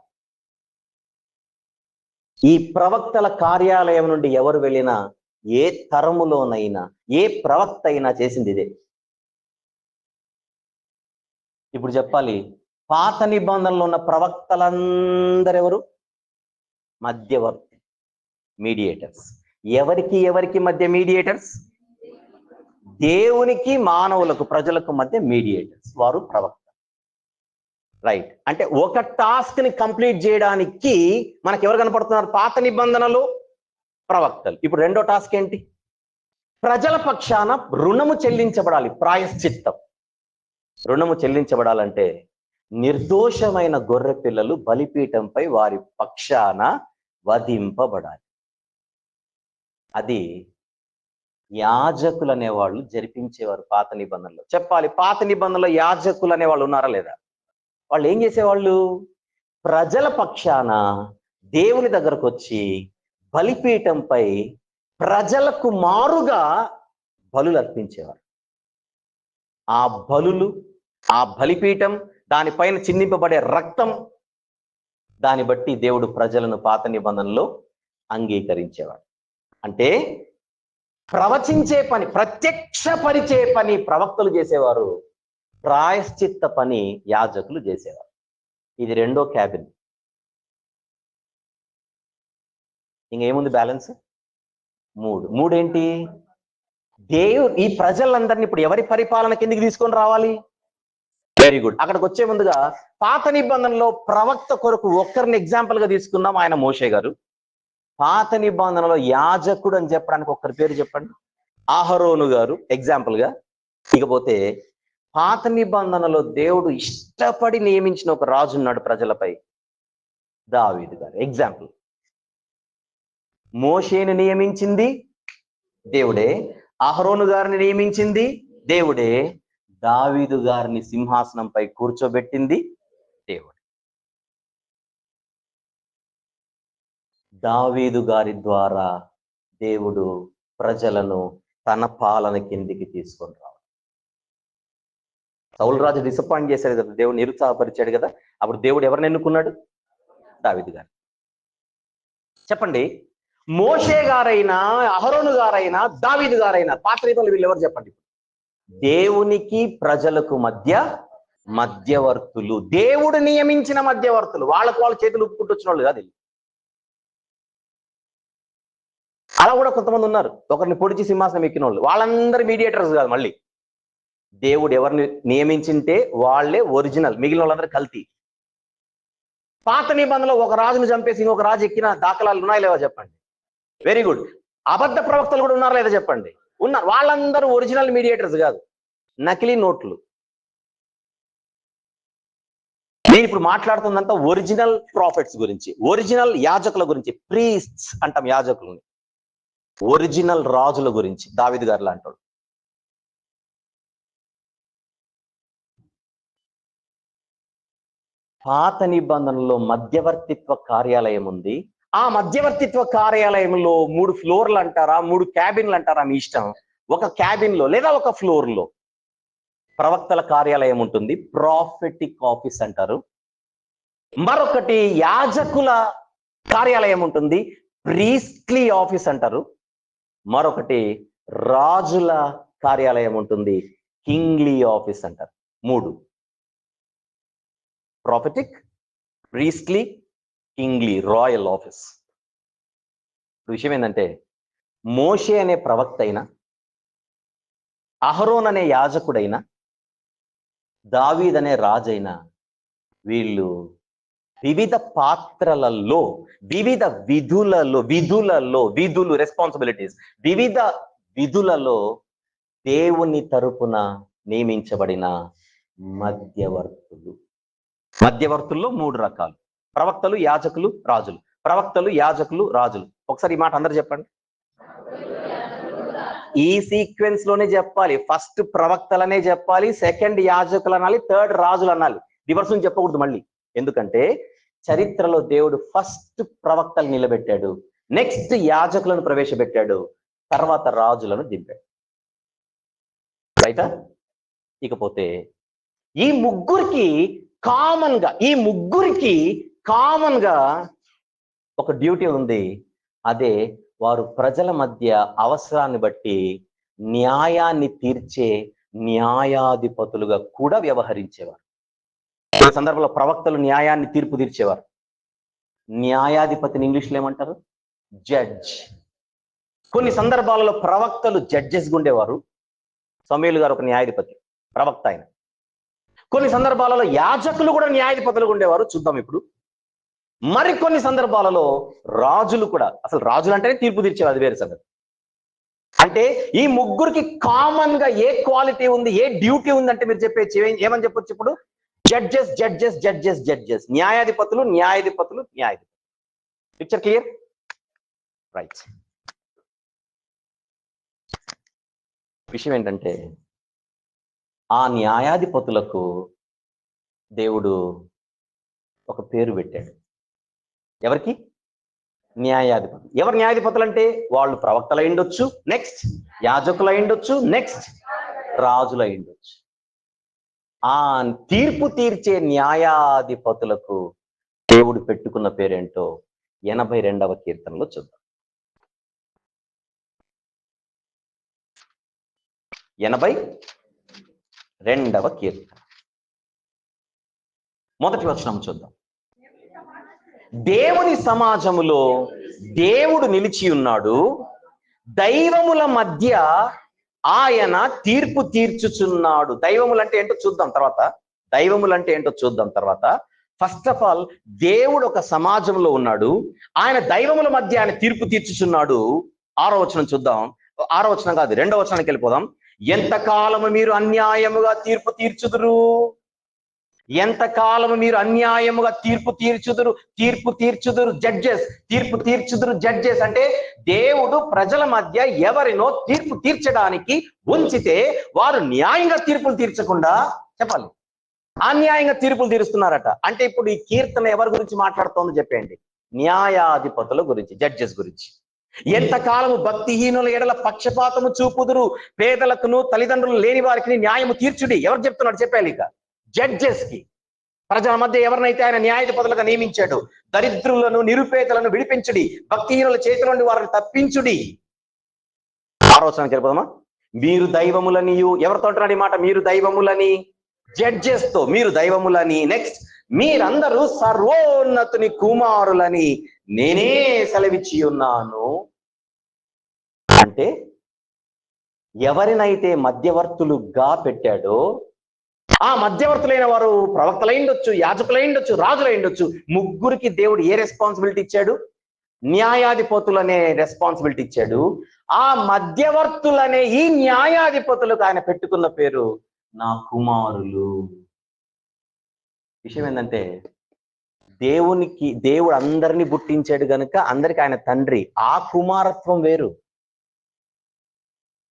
ఈ ప్రవక్తల కార్యాలయం నుండి ఎవరు వెళ్ళినా, ఏ తరములోనైనా, ఏ ప్రవక్త అయినా చేసింది ఇదే. ఇప్పుడు చెప్పాలి, పాత నిబంధనలో ఉన్న ప్రవక్తలందరూ ఎవరు? మధ్యవర్తి, మీడియేటర్స్. ఎవరికి మధ్య మీడియేటర్స్? దేవునికి మానవులకు, ప్రజలకు మధ్య మీడియేటర్స్, వారు ప్రవక్త. రైట్. అంటే ఒక టాస్క్ ని కంప్లీట్ చేయడానికి మనకి ఎవరు కనపడుతున్నారు? పాత నిబంధనలు, ప్రవక్తలు. ఇప్పుడు రెండో టాస్క్ ఏంటి? ప్రజల పక్షాన రుణము చెల్లించబడాలి, ప్రాయశ్చిత్తం. రుణము చెల్లించబడాలంటే నిర్దోషమైన గొర్రె పిల్లలు బలిపీఠంపై వారి పక్షాన వధింపబడాలి. అది యాజకులు అనేవాళ్ళు జరిపించేవారు పాత నిబంధనలో. చెప్పాలి, పాత నిబంధనలో యాజకులు అనేవాళ్ళు ఉన్నారా లేదా? వాళ్ళు ఏం చేసేవాళ్ళు? ప్రజల పక్షాన దేవుని దగ్గరకు వచ్చి బలిపీఠంపై ప్రజలకు మారుగా బలులు అర్పించేవారు. ఆ బలులు, ఆ బలిపీఠం, దానిపైన చిందింపబడే రక్తం, దాన్ని బట్టి దేవుడు ప్రజలను పాత నిబంధనలో అంగీకరించేవాడు. అంటే ప్రవచించే పని, ప్రత్యక్షపరిచే పని ప్రవక్తలు చేసేవారు, ప్రాయశ్చిత్త పని యాజకులు చేసేవారు. ఇది రెండో క్యాబిన్. ఇంకేముంది బ్యాలెన్స్? మూడేంటి? ఈ ప్రజలందరినీ ఇప్పుడు ఎవరి పరిపాలన కిందికి తీసుకొని రావాలి? Very good. అక్కడికి వచ్చే ముందుగా పాత నిబంధనలో ప్రవక్త కొరకు ఒక్కరిని ఎగ్జాంపుల్ గా తీసుకుందాం, ఆయన మోషే గారు. పాత నిబంధనలో యాజకుడు అని చెప్పడానికి ఒక్కరి పేరు చెప్పండి. అహరోను గారు ఎగ్జాంపుల్ గా. ఇకపోతే పాత నిబంధనలో దేవుడు ఇష్టపడి నియమించిన ఒక రాజు ఉన్నాడు ప్రజలపై, దావీదు గారు ఎగ్జాంపుల్. మోషేని నియమించింది దేవుడే, అహరోను గారిని నియమించింది దేవుడే, దావీదు గారిని సింహాసనంపై కూర్చోబెట్టింది దేవుడు. దావీదు గారి ద్వారా దేవుడు ప్రజలను తన పాలన కిందికి తీసుకొని రావాలి. సౌలు రాజు డిసప్పాయింట్ చేశాడు కదా, దేవుడు నిరుత్సాహపరిచాడు కదా. అప్పుడు దేవుడు ఎవరిని ఎన్నుకున్నాడు? దావీదు గారు. చెప్పండి, మోషే గారైనా, అహరోను గారైనా, దావీదు గారైనా, పాత నిబంధనలు వీళ్ళు ఎవరు చెప్పండి? దేవునికి ప్రజలకు మధ్య మధ్యవర్తులు, దేవుడు నియమించిన మధ్యవర్తులు. వాళ్ళకు వాళ్ళ చేతులు ఉప్పుకుంటూ వచ్చిన వాళ్ళు కాదు. అలా కూడా కొంతమంది ఉన్నారు, ఒకరిని పొడిచి సింహాసనం ఎక్కిన వాళ్ళు. వాళ్ళందరూ మీడియేటర్స్ కాదు. మళ్ళీ దేవుడు ఎవరిని నియమించింటే వాళ్ళే ఒరిజినల్, మిగిలిన వాళ్ళందరూ కల్తీ. పాత నిబంధనలో ఒక రాజును చంపేసి ఇంకొక రాజు ఎక్కిన దాఖలాలు ఉన్నాయా లేవా చెప్పండి? Very good. అబద్ధ ప్రవక్తలు కూడా ఉన్నారా లేదా చెప్పండి? ఉన్నారు. వాళ్ళందరూ ఒరిజినల్ మీడియేటర్స్ కాదు, నకిలీ నోట్లు. నేను ఇప్పుడు మాట్లాడుతుందంతా ఒరిజినల్ ప్రాఫిట్స్ గురించి, ఒరిజినల్ యాజకుల గురించి. ప్రీస్ట్స్ అంటాం యాజకులని. ఒరిజినల్ రాజుల గురించి దావీదు గారు లాంటాడు. పాత నిబంధనలో మధ్యవర్తిత్వ కార్యాలయం ఉంది. ఆ మధ్యవర్తిత్వ కార్యాలయంలో 3 ఫ్లోర్లు అంటారా, 3 క్యాబిన్లు అంటారా, మీ ఇష్టం. ఒక క్యాబిన్ లో లేదా ఒక ఫ్లోర్ లో ప్రవక్తల కార్యాలయం ఉంటుంది, ప్రాఫెటిక్ ఆఫీస్ అంటారు. మరొకటి యాజకుల కార్యాలయం ఉంటుంది, ప్రీస్ట్లీ ఆఫీస్ అంటారు. మరొకటి రాజుల కార్యాలయం ఉంటుంది, కింగ్లీ ఆఫీస్ అంటారు. 3: prophetic, priestly, kingly, royal office. విషయం ఏంటంటే, మోషే అనే ప్రవక్త అయినా, అహరోన్ అనే యాజకుడైనా, దావీద్ అనే రాజైనా, వీళ్ళు వివిధ పాత్రలలో, వివిధ విధులు, రెస్పాన్సిబిలిటీస్, వివిధ విధులలో దేవుని తరపున నియమించబడిన మధ్యవర్తులు. మధ్యవర్తుల్లో 3 రకాలు: ప్రవక్తలు, యాజకులు, రాజులు. ప్రవక్తలు, యాజకులు, రాజులు. ఒకసారి ఈ మాట అందరూ చెప్పండి. ఈ సీక్వెన్స్ లోనే చెప్పాలి. ఫస్ట్ ప్రవక్తలనే చెప్పాలి, సెకండ్ యాజకులు అనాలి, థర్డ్ రాజులు అనాలి. రివర్స్ నుంచి చెప్పకూడదు మళ్ళీ. ఎందుకంటే చరిత్రలో దేవుడు ఫస్ట్ ప్రవక్తలు నిలబెట్టాడు, నెక్స్ట్ యాజకులను ప్రవేశపెట్టాడు, తర్వాత రాజులను దింపాడు. రైటా? ఇకపోతే ఈ ముగ్గురికి కామన్ గా ఒక డ్యూటీ ఉంది. అదే వారు ప్రజల మధ్య అవసరాన్ని బట్టి న్యాయాన్ని తీర్చే న్యాయాధిపతులుగా కూడా వ్యవహరించేవారు. ఈ సందర్భంలో ప్రవక్తలు న్యాయాన్ని తీర్పు తీర్చేవారు. న్యాయాధిపతిని ఇంగ్లీష్లో ఏమంటారు? జడ్జ్. కొన్ని సందర్భాలలో ప్రవక్తలు జడ్జెస్ ఉండేవారు. సమూయేలు గారు ఒక న్యాయాధిపతి, ప్రవక్త ఆయన. కొన్ని సందర్భాలలో యాజకులు కూడా న్యాయాధిపతులుగా ఉండేవారు, చూద్దాం ఇప్పుడు. మరికొన్ని సందర్భాలలో రాజులు కూడా, అసలు రాజులు అంటేనే తీర్పు తీర్చేవారు, అది వేరే సంగతి. అంటే ఈ ముగ్గురికి కామన్ గా ఏ క్వాలిటీ ఉంది, ఏ డ్యూటీ ఉంది అంటే మీరు చెప్పేసి ఏమని చెప్పొచ్చు ఇప్పుడు? జడ్జెస్. న్యాయాధిపతులు. Picture clear? రైట్. విషయం ఏంటంటే ఆ న్యాయాధిపతులకు దేవుడు ఒక పేరు పెట్టాడు. ఎవరికి? న్యాయాధిపతులు. ఎవరు న్యాయాధిపతులు అంటే వాళ్ళు ప్రవక్తలు అయిండొచ్చు, నెక్స్ట్ యాజకులు అయిండొచ్చు, నెక్స్ట్ రాజులు అయిండొచ్చు. ఆ తీర్పు తీర్చే న్యాయాధిపతులకు దేవుడు పెట్టుకున్న పేరేంటో 82వ కీర్తనలో చూద్దాం. 82వ కీర్తన మొదటి వచనం చూద్దాం. దేవుని సమాజములో దేవుడు నిలిచి ఉన్నాడు, దైవముల మధ్య ఆయన తీర్పు తీర్చుచున్నాడు. దైవములు అంటే ఏంటో చూద్దాం తర్వాత. ఫస్ట్ ఆఫ్ ఆల్ దేవుడు ఒక సమాజంలో ఉన్నాడు, ఆయన దైవముల మధ్య ఆయన తీర్పు తీర్చుచున్నాడు. 6వ వచనం చూద్దాం. 6వ వచనం కాదు, 2వ వచనానికి వెళ్ళిపోదాం. ఎంతకాలము మీరు అన్యాయముగా తీర్పు తీర్చుదురు? ఎంతకాలము మీరు అన్యాయముగా తీర్పు తీర్చుదురు జడ్జెస్ అంటే దేవుడు ప్రజల మధ్య ఎవరినో తీర్పు తీర్చడానికి ఉంచితే వారు న్యాయంగా తీర్పులు తీర్చకుండా, చెప్పాలి, అన్యాయంగా తీర్పులు తీరుస్తున్నారట. అంటే ఇప్పుడు ఈ కీర్తన ఎవరి గురించి మాట్లాడుతోందో చెప్పండి? న్యాయాధిపతుల గురించి, జడ్జెస్ గురించి. ఎంతకాలము భక్తిహీనుల ఎడల పక్షపాతము చూపుదురు, పేదలకును తల్లిదండ్రులు లేని వారికి న్యాయము తీర్చుడి. ఎవరు చెప్తున్నాడు చెప్పాలి? ఇక జడ్జెస్ కి. ప్రజల మధ్య ఎవరినైతే ఆయన న్యాయాధిపతులుగా నియమించాడు, దరిద్రులను నిరుపేదలను విడిపించుడి, భక్తిహీనుల చేతి నుండి వారిని తప్పించుడి. 6వ వచనానికి వెళ్ళిపోదామా? మీరు దైవములనియు, ఎవరితో అంటున్నాడు ఈ మాట? మీరు దైవములని, జడ్జెస్ తో మీరు దైవములని. నెక్స్ట్, మీరందరూ సర్వోన్నతుని కుమారులని నేనే సెలవిచ్చి ఉన్నాను. అంటే ఎవరినైతే మధ్యవర్తులుగా పెట్టాడో ఆ మధ్యవర్తులైన వారు ప్రవక్తలైండొచ్చు, యాజకులైండొచ్చు, రాజులైండొచ్చు. ముగ్గురికి దేవుడు ఏ రెస్పాన్సిబిలిటీ ఇచ్చాడు? న్యాయాధిపతులనే రెస్పాన్సిబిలిటీ ఇచ్చాడు. ఆ మధ్యవర్తులనే ఈ న్యాయాధిపతులకు ఆయన పెట్టుకున్న పేరు నా కుమారులు. విషయం ఏంటంటే దేవుడు అందరినీ పుట్టించాడు గనుక అందరికి ఆయన తండ్రి. ఆ కుమారత్వం వేరు,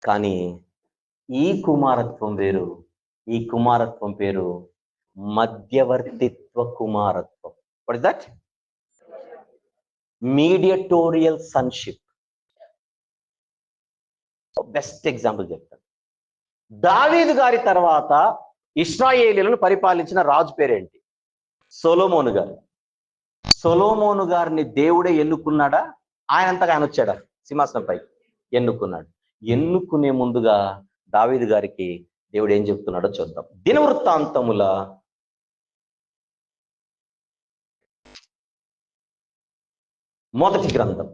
కానీ ఈ కుమారత్వం వేరు. ఈ కుమారత్వం పేరు మధ్యవర్తిత్వ కుమారత్వం. What is that? Mediatorial sonship. Best example చెప్తాను. దావీదు గారి తర్వాత ఇశ్రాయేలీయులను పరిపాలించిన రాజు పేరేంటి? సొలొమోను గారు. సొలొమోను గారిని దేవుడే ఎన్నుకున్నాడా? ఆయనంతగా ఆయన వచ్చాడా సింహాసనంపై? ఎన్నుకున్నాడు. ఎన్నుకునే ముందుగా దావీదు గారికి దేవుడు ఏం చెప్తున్నాడో చూద్దాం. దినవృత్తాంతముల 1వ గ్రంథం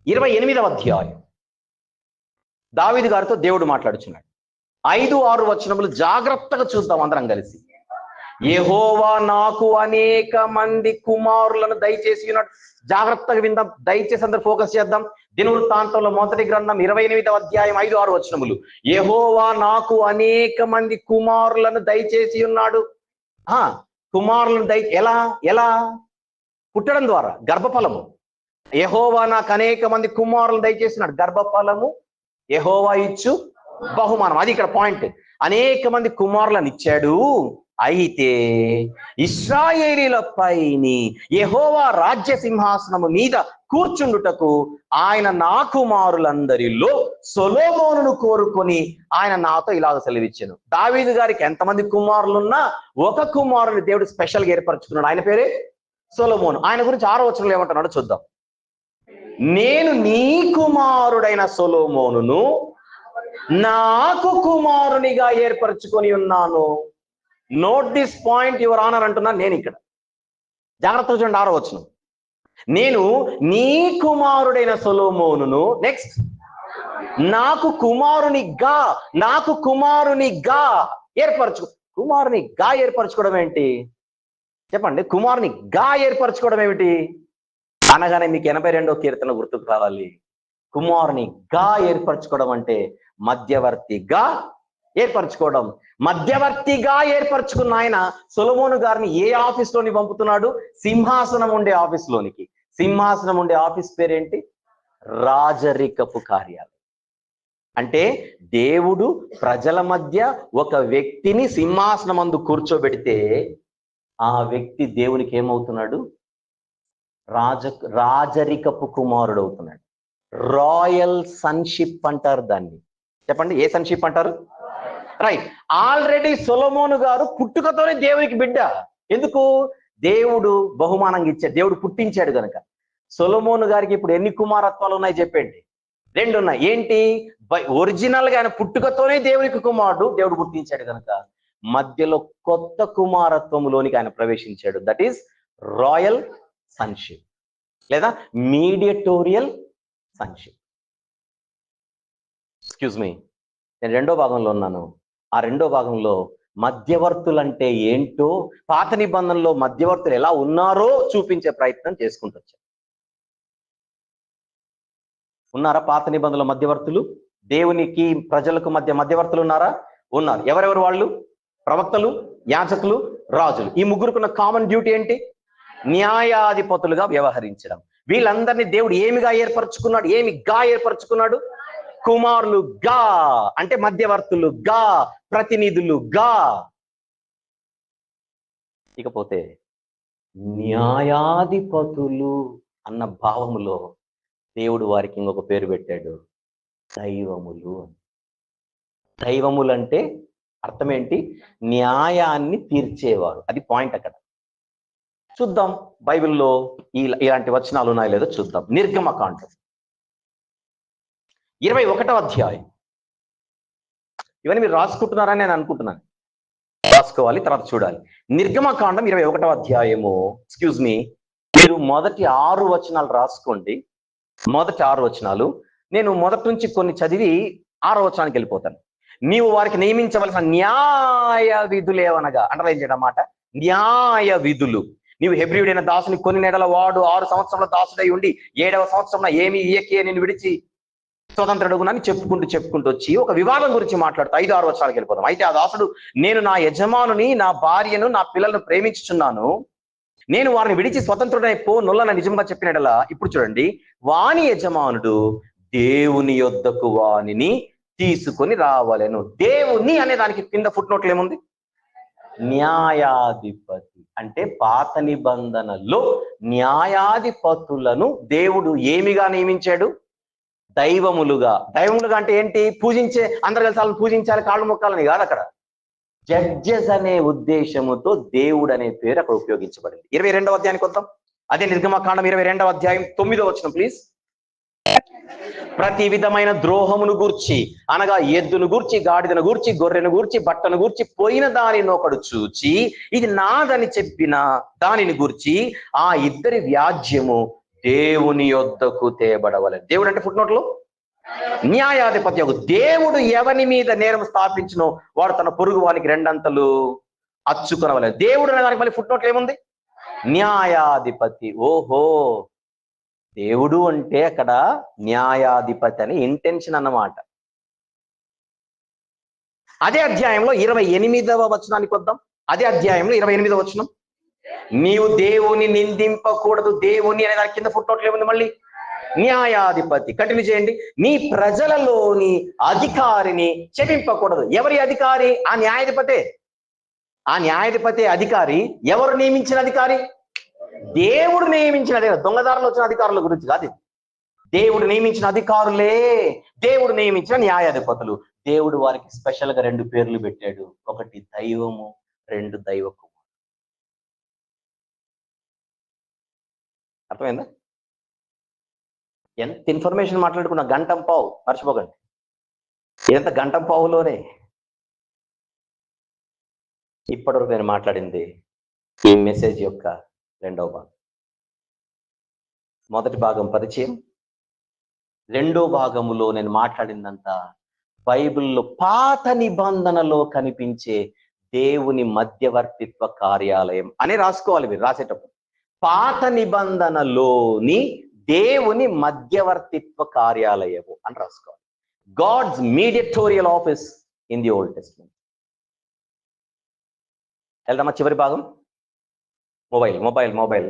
28వ అధ్యాయం. దావీదు గారితో దేవుడు మాట్లాడుచున్నాడు. 5, 6 వచనములు జాగ్రత్తగా చూద్దాం అందరం కలిసి. యెహోవా నాకు అనేక మంది కుమారులను దయచేసి ఉన్నాడు. జాగ్రత్తగా విందాం, దయచేసి అందరు ఫోకస్ చేద్దాం. దినవృత్తాంతంలో మొదటి గ్రంథం 28వ అధ్యాయం 5-6 వచనములు. యెహోవా నాకు అనేక మంది కుమారులను దయచేసి ఉన్నాడు. కుమారులను ఎలా పుట్టడం ద్వారా, గర్భఫలము. యెహోవా నాకు అనేక మంది కుమారులను దయచేసినాడు. గర్భఫలము యెహోవా ఇచ్చు బహుమానం. అది ఇక్కడ పాయింట్. అనేక మంది కుమారులను ఇచ్చాడు. అయితే ఇశ్రాయేలీలపైని యెహోవా రాజ్య సింహాసనము మీద కూర్చుండుటకు ఆయన నా కుమారులందరిలో సొలొమోనును కోరుకొని ఆయన నాతో ఇలాగ సెలవిచ్చాను. దావీదు గారికి ఎంతమంది కుమారులున్నా ఒక కుమారుని దేవుడు స్పెషల్గా ఏర్పరచుకున్నాడు. ఆయన పేరే సొలొమోను. ఆయన గురించి 6వ వచనంలో ఏమంటున్నాడో చూద్దాం. నేను నీ కుమారుడైన సొలొమోనును నాకు కుమారునిగా ఏర్పరచుకొని ఉన్నాను. Note this point your honour అంటున్నాను నేను ఇక్కడ. జాగ్రత్తగా చూడండి 6వ వచనం. నేను నీ కుమారుడైన సొలొమోనును, నెక్స్ట్, నాకు కుమారునిగా ఏర్పరచుకోవడం ఏంటి చెప్పండి? కుమారునిగా ఏర్పరచుకోవడం ఏమిటి అనగానే మీకు 82వ కీర్తన గుర్తుకు రావాలి. కుమారునిగా ఏర్పరచుకోవడం అంటే మధ్యవర్తిగా ఏర్పరచుకోవడం. మధ్యవర్తిగా ఏర్పరచుకున్న ఆయన సొలొమోను గారిని ఏ ఆఫీస్లోని పంపుతున్నాడు? సింహాసనం ఉండే ఆఫీస్లోనికి. సింహాసనం ఉండే ఆఫీస్ పేరేంటి? రాజరికపు కార్యాలయం. అంటే దేవుడు ప్రజల మధ్య ఒక వ్యక్తిని సింహాసనం అందు కూర్చోబెడితే ఆ వ్యక్తి దేవునికి ఏమవుతున్నాడు? రాజరికపు కుమారుడు అవుతున్నాడు. రాయల్ సన్షిప్ అంటారు దాన్ని. చెప్పండి, ఏ సన్షిప్ అంటారు? రైట్. ఆల్రెడీ సొలొమోను గారు పుట్టుకతోనే దేవునికి బిడ్డ. ఎందుకు? దేవుడు బహుమానంగా ఇచ్చాడు, దేవుడు పుట్టించాడు కనుక. సొలొమోను గారికి ఇప్పుడు ఎన్ని కుమారత్వాలు ఉన్నాయి చెప్పండి? 2 ఉన్నాయి. ఏంటి? ఒరిజినల్ గా ఆయన పుట్టుకతోనే దేవునికి కుమారుడు, దేవుడు పుట్టించాడు కనుక మధ్యలో కొత్త కుమారత్వంలోనికి ఆయన ప్రవేశించాడు. దట్ ఈస్ రాయల్ సన్షిప్ లేదా మీడియటోరియల్ సన్షిప్. ఎక్స్క్యూజ్ మీ, నేను 2వ భాగంలో ఉన్నాను. ఆ 2వ భాగంలో మధ్యవర్తులు అంటే ఏంటో, పాత నిబంధనలో మధ్యవర్తులు ఎలా ఉన్నారో చూపించే ప్రయత్నం చేసుకుంటూ వచ్చారు. ఉన్నారా పాత నిబంధనలో మధ్యవర్తులు? దేవునికి ప్రజలకు మధ్య మధ్యవర్తులు ఉన్నారా? ఉన్నారు. ఎవరెవరు వాళ్ళు? ప్రవక్తలు, యాజకులు, రాజులు. ఈ ముగ్గురుకున్న కామన్ డ్యూటీ ఏంటి? న్యాయాధిపతులుగా వ్యవహరించడం. వీళ్ళందరినీ దేవుడు ఏమిగా ఏర్పరచుకున్నాడు? కుమారులుగా, అంటే మధ్యవర్తులుగా, ప్రతినిధులుగా. ఇకపోతే న్యాయాధిపతులు అన్న భావములో దేవుడు వారికి ఇంకొక పేరు పెట్టాడు, దైవములు. దైవములు అంటే అర్థం ఏంటి? న్యాయాన్ని తీర్చేవారు. అది పాయింట్ అక్కడ. చూద్దాం బైబిల్లో ఇలాంటి వచనాలు ఉన్నాయో లేదో చూద్దాం. నిర్గమకాండం 21వ అధ్యాయం. ఇవన్నీ మీరు రాసుకుంటున్నారని నేను అనుకుంటున్నాను. రాసుకోవాలి, తర్వాత చూడాలి. నిర్గమకాండం 21వ అధ్యాయము. ఎక్స్క్యూజ్ మీ, మీరు మొదటి 6 వచనాలు రాసుకోండి. మొదటి 6 వచనాలు. నేను మొదటి నుంచి కొన్ని చదివి 6వ వచనానికి వెళ్ళిపోతాను. నీవు వారికి నియమించవలసిన న్యాయ విధులు ఏవనగా, అండర్లైన్ చేయడం మాట, న్యాయ విధులు. నీవు హెబ్రీయుడైన దాసుని కొన్ని నెలల వాడు 6 సంవత్సరంలో దాసుడై ఉండి 7వ సంవత్సరంలో ఏమి ఇయ్యకే నేను విడిచి స్వతంత్రుడుగునని చెప్పుకుంటూ వచ్చి ఒక వివాదం గురించి మాట్లాడుతూ 5-6 వచనాలకు వెళ్ళిపోతాం. అయితే ఆ దాసుడు, నేను నా యజమానుని, నా భార్యను, నా పిల్లలను ప్రేమించుచున్నాను, నేను వారిని విడిచి స్వతంత్రుడై నొల్లన నిజంగా చెప్పినట్లా. ఇప్పుడు చూడండి, వాని యజమానుడు దేవుని యొద్దకు వానిని తీసుకొని రావాలను. దేవుని అనే దానికి కింద ఫుట్ నోట్లు ఏముంది? న్యాయాధిపతి. అంటే పాత నిబంధనలో న్యాయాధిపతులను దేవుడు ఏమిగా నియమించాడు? దైవములుగా. దైవములుగా అంటే ఏంటి? పూజించే, అందరు కలిసి వాళ్ళని పూజించాలి, కాళ్ళు మొక్కాలని కాదు. అక్కడ జడ్జెస్ అనే ఉద్దేశముతో దేవుడు అనే పేరు అక్కడ ఉపయోగించబడింది. 22వ అధ్యాయానికి వద్దాం. అదే నిర్గమకాండం 22వ అధ్యాయం 9వ వచనం ప్లీజ్. ప్రతి విధమైన ద్రోహమును గూర్చి, అనగా ఎద్దును గూర్చి, గాడిదను గూర్చి, గొర్రెను గూర్చి, బట్టను గూర్చి, పోయిన దానిని ఒకడు చూచి ఇది నాదని చెప్పిన దానిని గూర్చి ఆ ఇద్దరి వ్యాజ్యము దేవుని యొద్దకు తేబడవలెను. దేవుడు అంటే ఫుట్ నోట్లు న్యాయాధిపతి. దేవుడు ఎవరి మీద నేరం స్థాపించునో వాడు తన పొరుగు వానికి 2 అంతలు అచ్చుకొనవలెను. దేవుడు అనే దానికి మళ్ళీ ఫుట్ నోట్లు ఏముంది? న్యాయాధిపతి. ఓహో, దేవుడు అంటే అక్కడ న్యాయాధిపతి అని ఇంటెన్షన్ అన్నమాట. అదే అధ్యాయంలో 28వ వచనానికి వద్దాం. అదే అధ్యాయంలో 28వ వచనం, నీవు దేవుని నిందింపకూడదు. దేవుని అనే దాని కింద ఫుట్ నోట్లు ఏముంది? మళ్ళీ న్యాయాధిపతి. కంటిన్యూ చేయండి. నీ ప్రజలలోని అధికారిని చెప్పింపకూడదు. ఎవరి అధికారి? ఆ న్యాయాధిపతే. ఆ న్యాయాధిపతి అధికారి. ఎవరు నియమించిన అధికారి? దేవుడు నియమించిన అధికారి. దొంగదారులు వచ్చిన అధికారుల గురించి కాదు. దేవుడు నియమించిన అధికారులే, దేవుడు నియమించిన న్యాయాధిపతులు. దేవుడు వారికి స్పెషల్ గా 2 పేర్లు పెట్టాడు. ఒకటి దైవము, 2 దైవకు. అర్థమైందా? ఎంత ఇన్ఫర్మేషన్ మాట్లాడుకున్నా గంటం పావు, మర్చిపోకండి. ఎంత గంటం పావులోనే ఇప్పటివరకు నేను మాట్లాడింది ఈ మెసేజ్ యొక్క 2వ భాగం. మొదటి భాగం పరిచయం, 2వ భాగములో నేను మాట్లాడిందంతా బైబిల్లో పాత నిబంధనలో కనిపించే దేవుని మధ్యవర్తిత్వ కార్యాలయం అని రాసుకోవాలి మీరు రాసేటప్పుడు. పాత నిబంధనలోని దేవుని మధ్యవర్తిత్వ కార్యాలయము అని రాసుకోవాలి. God's mediatorial office in the Old Testament. వెళ్దామా చివరి భాగం? మొబైల్ మొబైల్ మొబైల్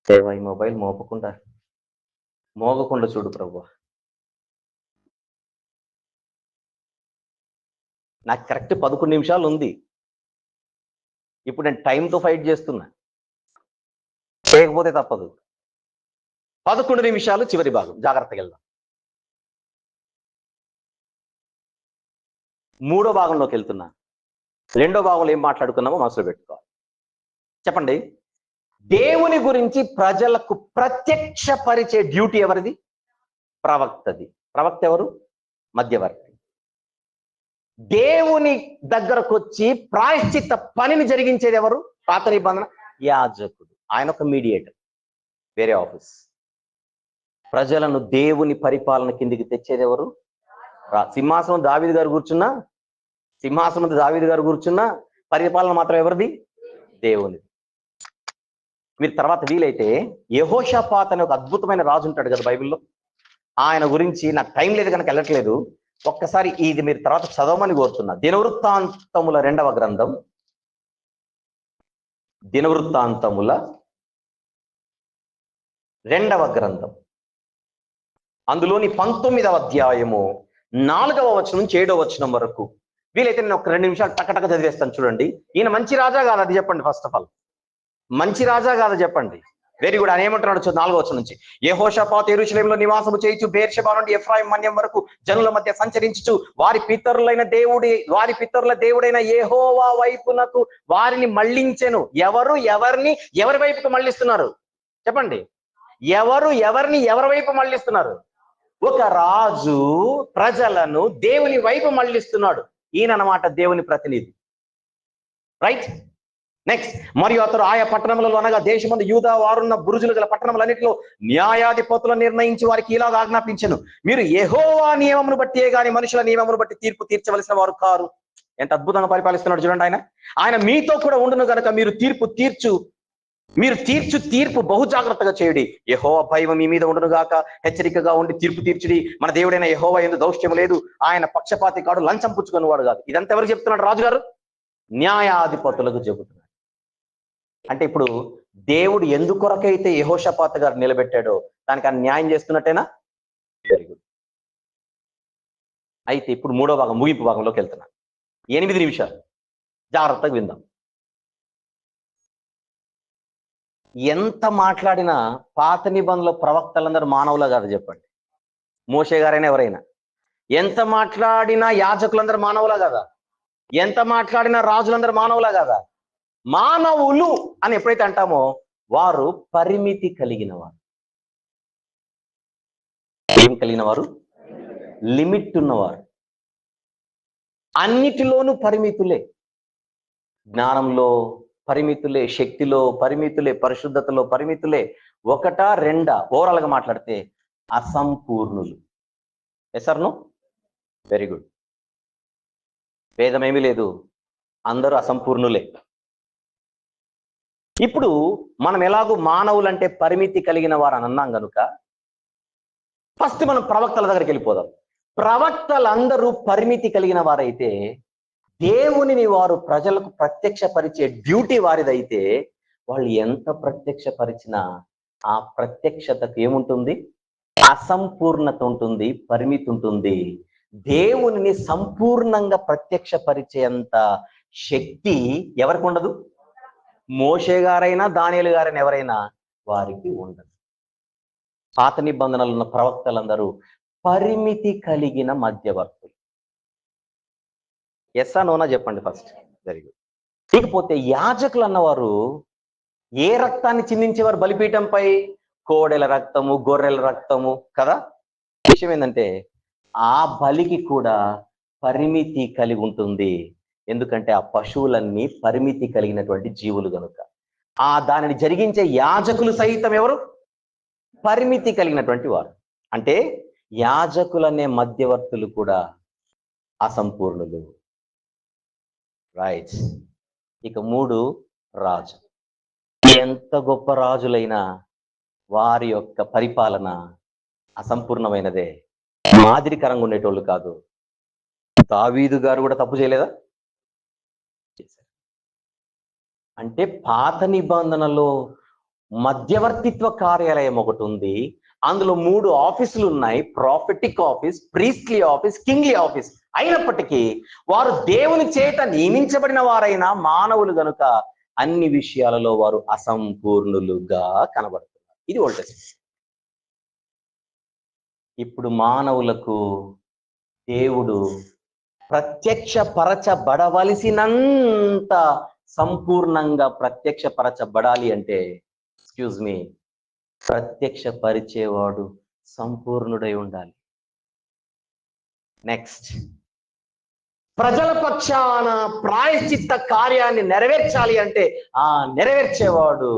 సేవ. ఈ మొబైల్ మోగకుండా చూడు ప్రభు. నాకు కరెక్ట్ 11 నిమిషాలు ఉంది. ఇప్పుడు నేను టైంతో ఫైట్ చేస్తున్నా, చేయకపోతే తప్పదు. 11 నిమిషాలు చివరి భాగం. జాగ్రత్తగా వెళ్దాం. 3వ భాగంలోకి వెళ్తున్నా. 2వ భాగంలో ఏం మాట్లాడుకున్నామో మనసులో పెట్టుకోవాలి. చెప్పండి. దేవుని గురించి ప్రజలకు ప్రత్యక్ష పరిచే డ్యూటీ ఎవరిది? ప్రవక్తది. ప్రవక్త ఎవరు? మధ్యవర్తి. దేవుని దగ్గరకు వచ్చి ప్రాయశ్చిత్త పనిని జరిగించేది ఎవరు? పాత నిబంధన యాజకుడు. ఆయన ఒక మీడియేటర్, వేరే ఆఫీస్. ప్రజలను దేవుని పరిపాలన కిందికి తెచ్చేది ఎవరు? సింహాసనం దావీదు గారు కూర్చున్నా పరిపాలన మాత్రం ఎవరిది? దేవునిది. మీరు తర్వాత వీలైతే యెహోషాపాత్ అనే ఒక అద్భుతమైన రాజు ఉంటాడు కదా బైబిల్లో. ఆయన గురించి నాకు టైం లేదు కనుక వెళ్ళట్లేదు. ఒక్కసారి ఇది మీరు తర్వాత చదవమని కోరుతున్నా. దినవృత్తాంతముల 2వ గ్రంథం, దినవృత్తాంతముల 2వ గ్రంథం, అందులోని 19వ అధ్యాయము 4వ వచనం నుంచి 7వ వచనం వరకు. వీలైతే నేను ఒక 2 నిమిషాలు టకటక చదివేస్తాను. చూడండి. ఈయన మంచి రాజా కాదు అది చెప్పండి. ఫస్ట్ ఆఫ్ ఆల్ మంచి రాజా కాదు చెప్పండి. Very good. ఆయన ఏమంటున్నాడు? 4వ వచనం నుంచి, యెహోషాపాతు యెరూషలేములో నివాసము చేయుచు బెయేర్షెబా నుండి ఎఫ్రాయిం మన్యం వరకు జనుల మధ్య సంచరించుచు వారి పితరుల దేవుడైన యెహోవా వైపునకు వారిని మళ్లించెను. ఎవరి వైపుకు మళ్లిస్తున్నారు చెప్పండి? ఎవరి వైపు మళ్లిస్తున్నారు? ఒక రాజు ప్రజలను దేవుని వైపు మళ్లిస్తున్నాడు. ఈయన అన్నమాట దేవుని ప్రతినిధి. రైట్. నెక్స్ట్, మరియు అతడు ఆయా పట్టణములలో అనగా దేశమందు యూదా వారున్న బురుజులు గల పట్టణములన్నిటిలో న్యాయాధిపతులను నిర్ణయించి వారికి ఇలాగ ఆజ్ఞాపించెను, మీరు యెహోవా నియమమును బట్టియే గాని మనుషుల నియమమును బట్టి తీర్పు తీర్చవలసిన వారు కారు. ఎంత అద్భుతంగా పరిపాలిస్తున్నాడు చూడండి. ఆయన మీతో కూడా ఉండును గనక మీరు తీర్చు తీర్పు బహు జాగ్రత్తగా చేయుడి. యెహోవా భయం మీ మీద ఉండును గాక. హెచ్చరికగా ఉండి తీర్పు తీర్చుడి. మన దేవుడైన యెహోవా యందు దౌష్ట్యం లేదు. ఆయన పక్షపాతి కాడు, లంచం పుచ్చుకుని వాడు కాదు. ఇదంతా ఎవరు చెప్తున్నాడు? రాజుగారు న్యాయాధిపతులకు చెబుతున్నాడు. అంటే ఇప్పుడు దేవుడు ఎందుకొరకైతే యెహోషాపాతు గారు నిలబెట్టాడో దానికి ఆయన న్యాయం చేస్తున్నట్టేనా? Very good. అయితే ఇప్పుడు 3వ భాగం ముగింపు భాగంలోకి వెళ్తున్నా. 8 నిమిషాలు జాగ్రత్తగా విందాం. ఎంత మాట్లాడినా పాత నిబంధనలో ప్రవక్తలందరూ మానవులా కాదు చెప్పండి? మోషే గారైనా ఎవరైనా. ఎంత మాట్లాడినా యాజకులందరూ మానవులా కదా? ఎంత మాట్లాడినా రాజులందరూ మానవులా కదా? మానవులు అని ఎప్పుడైతే అంటామో వారు పరిమితి కలిగిన వారు. ఏం కలిగిన వారు? లిమిట్ ఉన్నవారు. అన్నిటిలోనూ పరిమితులే. జ్ఞానంలో పరిమితులే, శక్తిలో పరిమితులే, పరిశుద్ధతలో పరిమితులే. 1, 2 ఓవరాల్ గా మాట్లాడితే అసంపూర్ణులు. Yes or no? Very good. భేదం ఏమీ లేదు. అందరూ అసంపూర్ణులే. ఇప్పుడు మనం ఎలాగూ మానవులంటే పరిమితి కలిగిన వారు అని అన్నాం కనుక ఫస్ట్ మనం ప్రవక్తల దగ్గరికి వెళ్ళిపోదాం. ప్రవక్తలందరూ పరిమితి కలిగిన వారైతే దేవునిని వారు ప్రజలకు ప్రత్యక్షపరిచే డ్యూటీ వారిదైతే వాళ్ళు ఎంత ప్రత్యక్షపరిచినా ఆ ప్రత్యక్షతకు ఏముంటుంది? అసంపూర్ణత ఉంటుంది, పరిమితి ఉంటుంది. దేవునిని సంపూర్ణంగా ప్రత్యక్షపరిచేంత శక్తి ఎవరికి ఉండదు? మోషే గారైనా దానియేలు గారైనా ఎవరైనా వారికి ఉండదు. పాత నిబంధనలు ఉన్న ప్రవక్తలందరూ పరిమితి కలిగిన మధ్యవర్తులు. ఎస్సా నోనా చెప్పండి ఫస్ట్. Very good. ఇకపోతే యాజకులు అన్నవారు ఏ రక్తాన్ని చిందించేవారు బలిపీఠంపై? కోడెల రక్తము, గొర్రెల రక్తము కదా. విషయం ఏంటంటే ఆ బలికి కూడా పరిమితి కలిగి ఉంటుంది. ఎందుకంటే ఆ పశువులన్నీ పరిమితి కలిగినటువంటి జీవులు కనుక. దానిని జరిగించే యాజకులు సైతం ఎవరు? పరిమితి కలిగినటువంటి వారు. అంటే యాజకులనే మధ్యవర్తులు కూడా అసంపూర్ణులు. రైట్. ఇక 3 రాజు. ఎంత గొప్ప రాజులైనా వారి యొక్క పరిపాలన అసంపూర్ణమైనదే, మాదిరికరంగా ఉండేటోళ్ళు కాదు. దావీదు గారు కూడా తప్పు చేయలేదా? చేశారు. అంటే పాత నిబంధనలో మధ్యవర్తిత్వ కార్యాలయం ఒకటి ఉంది. అందులో 3 ఆఫీసులు ఉన్నాయి. Prophetic office, priestly office, kingly office. అయినప్పటికీ వారు దేవుని చేత నియమించబడిన వారైన మానవులు గనుక అన్ని విషయాలలో వారు అసంపూర్ణులుగా కనబడుతున్నారు. ఇది ఓల్డ్ టెస్టమెంట్. ఇప్పుడు మానవులకు దేవుడు ప్రత్యక్షపరచబడవలసినంత సంపూర్ణంగా ప్రత్యక్షపరచబడాలి అంటే ప్రత్యక్షపరిచేవాడు సంపూర్ణుడై ఉండాలి. నెక్స్ట్, ప్రజల పక్షాన ప్రాయశ్చిత్త కార్యాన్ని నెరవేర్చాలి అంటే ఆ నెరవేర్చేవాడు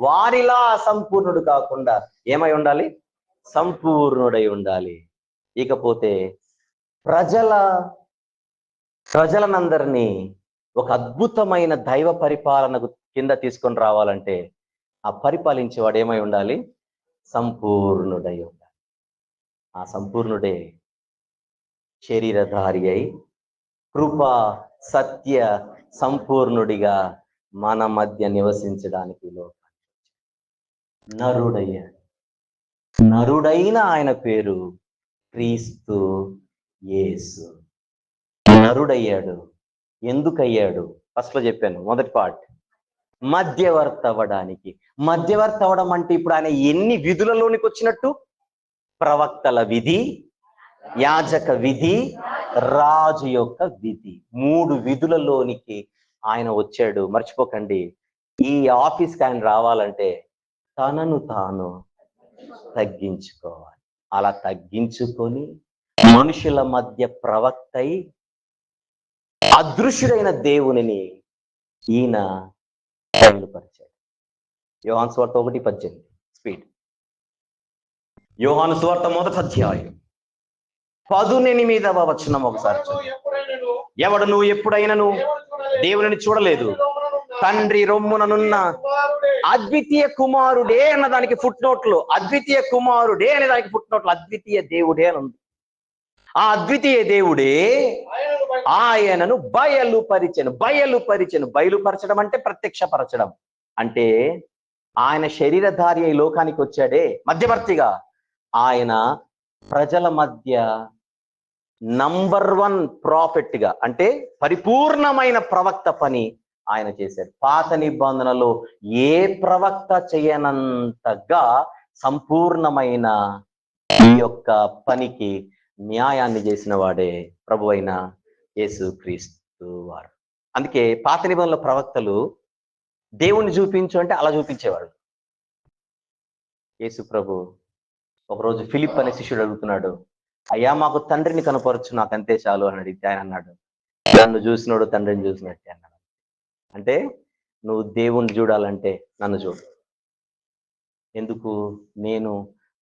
వారిలా అసంపూర్ణుడు కాకుండా ఏమై ఉండాలి? సంపూర్ణుడై ఉండాలి. ఇకపోతే ప్రజలనందరినీ ఒక అద్భుతమైన దైవ పరిపాలనకు కింద తీసుకొని రావాలంటే ఆ పరిపాలించేవాడు ఏమై ఉండాలి? సంపూర్ణుడై ఉండాలి. ఆ సంపూర్ణుడే శరీరధారి అయి కృప సత్య సంపూర్ణుడిగా మన మధ్య నివసించడానికి నరుడయ్యాడు. నరుడైన ఆయన పేరు క్రీస్తు యేసు. నరుడయ్యాడు. ఎందుకయ్యాడు? ఫస్ట్ లో చెప్పాను, మొదటి పార్ట్. మధ్యవర్తి అవ్వడానికి. మధ్యవర్తి అవ్వడం అంటే ఇప్పుడు ఆయన ఎన్ని విధులలోనికి వచ్చినట్టు? ప్రవక్తల విధి, యాజక విధి, రాజు యొక్క విధి. 3 విధులలోనికి ఆయన వచ్చాడు. మర్చిపోకండి, ఈ ఆఫీస్కి ఆయన రావాలంటే తనను తాను తగ్గించుకోవాలి. అలా తగ్గించుకొని మనుషుల మధ్య ప్రవక్తై అదృశ్యుడైన దేవునిని ఈయన బయలుపరిచాడు. యోహాను సువార్త 1:18. స్పీడ్. యోహాను సువార్త 1వ అధ్యాయం 18వ వచనం ఒకసారి. ఎవడును ఎప్పుడైనను దేవుని చూడలేదు, తండ్రి రొమ్ముననున్న అద్వితీయ కుమారుడే అన్నదానికి ఫుట్ నోట్లు, అద్వితీయ కుమారుడే అనే దానికి ఫుట్ నోట్లు అద్వితీయ దేవుడే అని ఉంది. ఆ అద్వితీయ దేవుడే ఆయనను బయలుపరచడం అంటే ప్రత్యక్షపరచడం. అంటే ఆయన శరీరధారి అయి లోకానికి వచ్చాడే మధ్యవర్తిగా, ఆయన ప్రజల మధ్య నంబర్ 1 ప్రాఫిట్ గా, అంటే పరిపూర్ణమైన ప్రవక్త పని ఆయన చేశాడు. పాత నిబంధనలో ఏ ప్రవక్త చేయనంతగా సంపూర్ణమైన ఈ యొక్క పనికి న్యాయాన్ని చేసిన వాడే ప్రభు అయిన యేసుక్రీస్తు వారు. అందుకే పాత నిబంధనల ప్రవక్తలు దేవుణ్ణి చూపించు అంటే అలా చూపించేవాడు. యేసు ప్రభు ఒకరోజు ఫిలిప్ అనే శిష్యుడు అడుగుతున్నాడు, అయ్యా మాకు తండ్రిని కనపరచు, నాకు అంతే చాలు అని అడిగితే ఆయన అన్నాడు, నన్ను చూసినోడు తండ్రిని చూసినట్టే అన్నాడు. అంటే నువ్వు దేవుణ్ణి చూడాలంటే నన్ను చూడు. ఎందుకు? నేను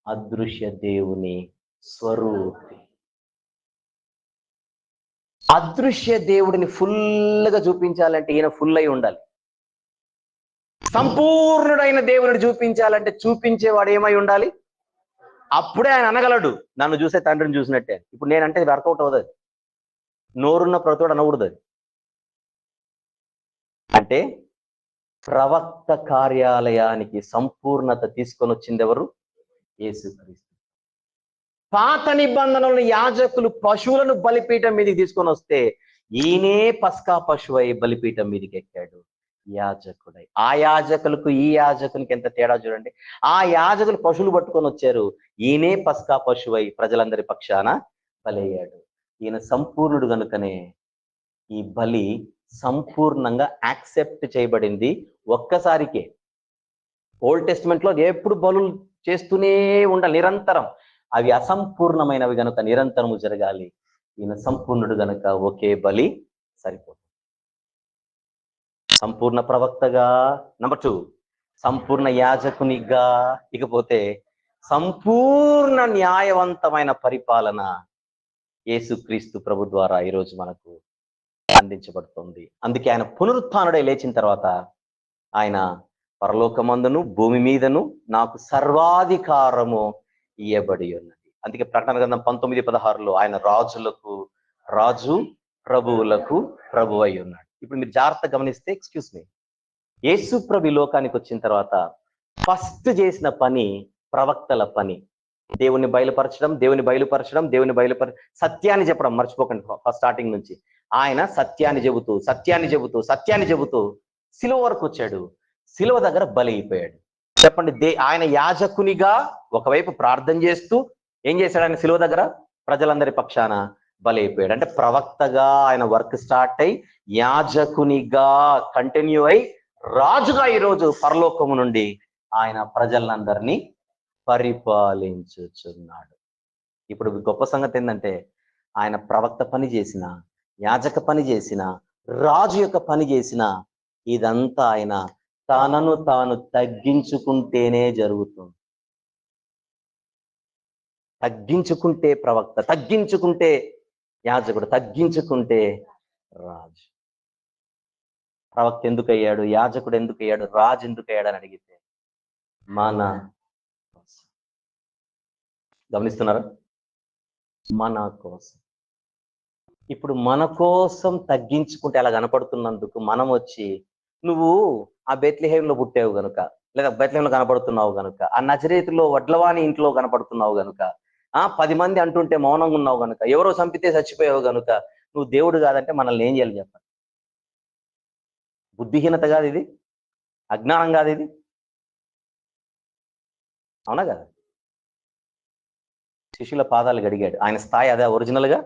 అదృశ్య దేవుని స్వరూపి. అదృశ్య దేవుడిని ఫుల్గా చూపించాలంటే ఈయన ఫుల్ అయి ఉండాలి. సంపూర్ణుడైన దేవుడిని చూపించాలంటే చూపించేవాడు ఏమై ఉండాలి? అప్పుడే ఆయన అనగలడు, నన్ను చూసే తండ్రిని చూసినట్టే. ఇప్పుడు నేనంటే వర్కౌట్ అవుతుంది, నోరున్న ప్రతోడు అనకూడదు అది. అంటే ప్రవక్త కార్యాలయానికి సంపూర్ణత తీసుకొని వచ్చింది ఎవరు? యేసుక్రీస్తు. పాత నిబంధనలను యాజకులు పశువులను బలిపీఠం మీదకి తీసుకొని వస్తే ఈయనే పస్కా పశువై బలిపీఠం మీదకి ఎక్కాడు, యాజకుడై. ఆ యాజకులకు ఈ యాజకునికి ఎంత తేడా చూడండి. ఆ యాజకులు పశువులు పట్టుకొని వచ్చారు, ఈయనే పస్కా పశువై ప్రజలందరి పక్షాన బలయ్యాడు. ఈయన సంపూర్ణుడు కనుకనే ఈ బలి సంపూర్ణంగా యాక్సెప్ట్ చేయబడింది ఒక్కసారికే. ఓల్డ్ టెస్టిమెంట్ లో ఎప్పుడు బలులు చేస్తూనే ఉండాలి నిరంతరం, అవి అసంపూర్ణమైనవి గనుక నిరంతరము జరగాలి. ఈయన సంపూర్ణుడు గనుక ఒకే బలి సరిపోతుంది. సంపూర్ణ ప్రవక్తగా, నెంబర్ 2 సంపూర్ణ యాజకునిగా, ఇకపోతే సంపూర్ణ న్యాయవంతమైన పరిపాలన యేసుక్రీస్తు ప్రభు ద్వారా ఈరోజు మనకు అందించబడుతుంది. అందుకే ఆయన పునరుత్థానుడై లేచిన తర్వాత ఆయన పరలోకమందును భూమి మీదను నాకు సర్వాధికారము ఇయ్యబడి ఉన్నది. అందుకే ప్రకటన గ్రంథం 19:16 ఆయన రాజులకు రాజు, ప్రభువులకు ప్రభు అయి ఉన్నాడు. ఇప్పుడు మీరు జాగ్రత్త గమనిస్తే, ఎక్స్క్యూజ్ మీ, యేసు ప్రభు లోకానికి వచ్చిన తర్వాత ఫస్ట్ చేసిన పని ప్రవక్తల పని. దేవుని బయలుపరచడం, సత్యాన్ని చెప్పడం. మర్చిపోకండి, ఫస్ట్ స్టార్టింగ్ నుంచి ఆయన సత్యాన్ని చెబుతూ సిలువ వరకు వచ్చాడు. సిలువ దగ్గర బలి అయిపోయాడు. చెప్పండి, ఆయన యాజకునిగా ఒకవైపు ప్రార్థన చేస్తూ ఏం చేశాడు? ఆయన సిలువ దగ్గర ప్రజలందరి పక్షాన బలి అయిపోయాడు. అంటే ప్రవక్తగా ఆయన వర్క్ స్టార్ట్ అయి యాజకునిగా కంటిన్యూ అయి రాజుగా ఈరోజు పరలోకము నుండి ఆయన ప్రజలందరినీ పరిపాలించుచున్నాడు. ఇప్పుడు గొప్ప సంగతి ఏంటంటే, ఆయన ప్రవక్త పని చేసిన, యాజక పని చేసిన, రాజు యొక్క పని చేసిన, ఇదంతా ఆయన తనను తాను తగ్గించుకుంటేనే జరుగుతుంది. తగ్గించుకుంటే ప్రవక్త, తగ్గించుకుంటే యాజకుడు, తగ్గించుకుంటే రాజు. ప్రవక్త ఎందుకు అయ్యాడు? యాజకుడు ఎందుకు అయ్యాడు? రాజు ఎందుకు అయ్యాడు అని అడిగితే మన కోసం. గమనిస్తున్నారా? మన కోసం. ఇప్పుడు మన కోసం తగ్గించుకుంటే అలా కనపడుతున్నందుకు మనం వచ్చి, నువ్వు ఆ బెత్లెహేంలో పుట్టావు గనుక, లేదా బెత్లెహేంలో కనపడుతున్నావు గనుక, ఆ నజరేతులో వడ్లవాని ఇంట్లో కనపడుతున్నావు గనుక, 10 మంది అంటుంటే మౌనంగా ఉన్నావు గనుక, ఎవరో చంపితే చచ్చిపోయావు గనుక నువ్వు దేవుడు కాదంటే మనల్ని ఏం చేయాలి చెప్పండి? బుద్ధిహీనత కాదు ఇది? అజ్ఞానం కాదు ఇది? అవునా కదా? శిష్యుల పాదాలు గడిగాడు. ఆయన స్థాయి అదే ఒరిజినల్ గా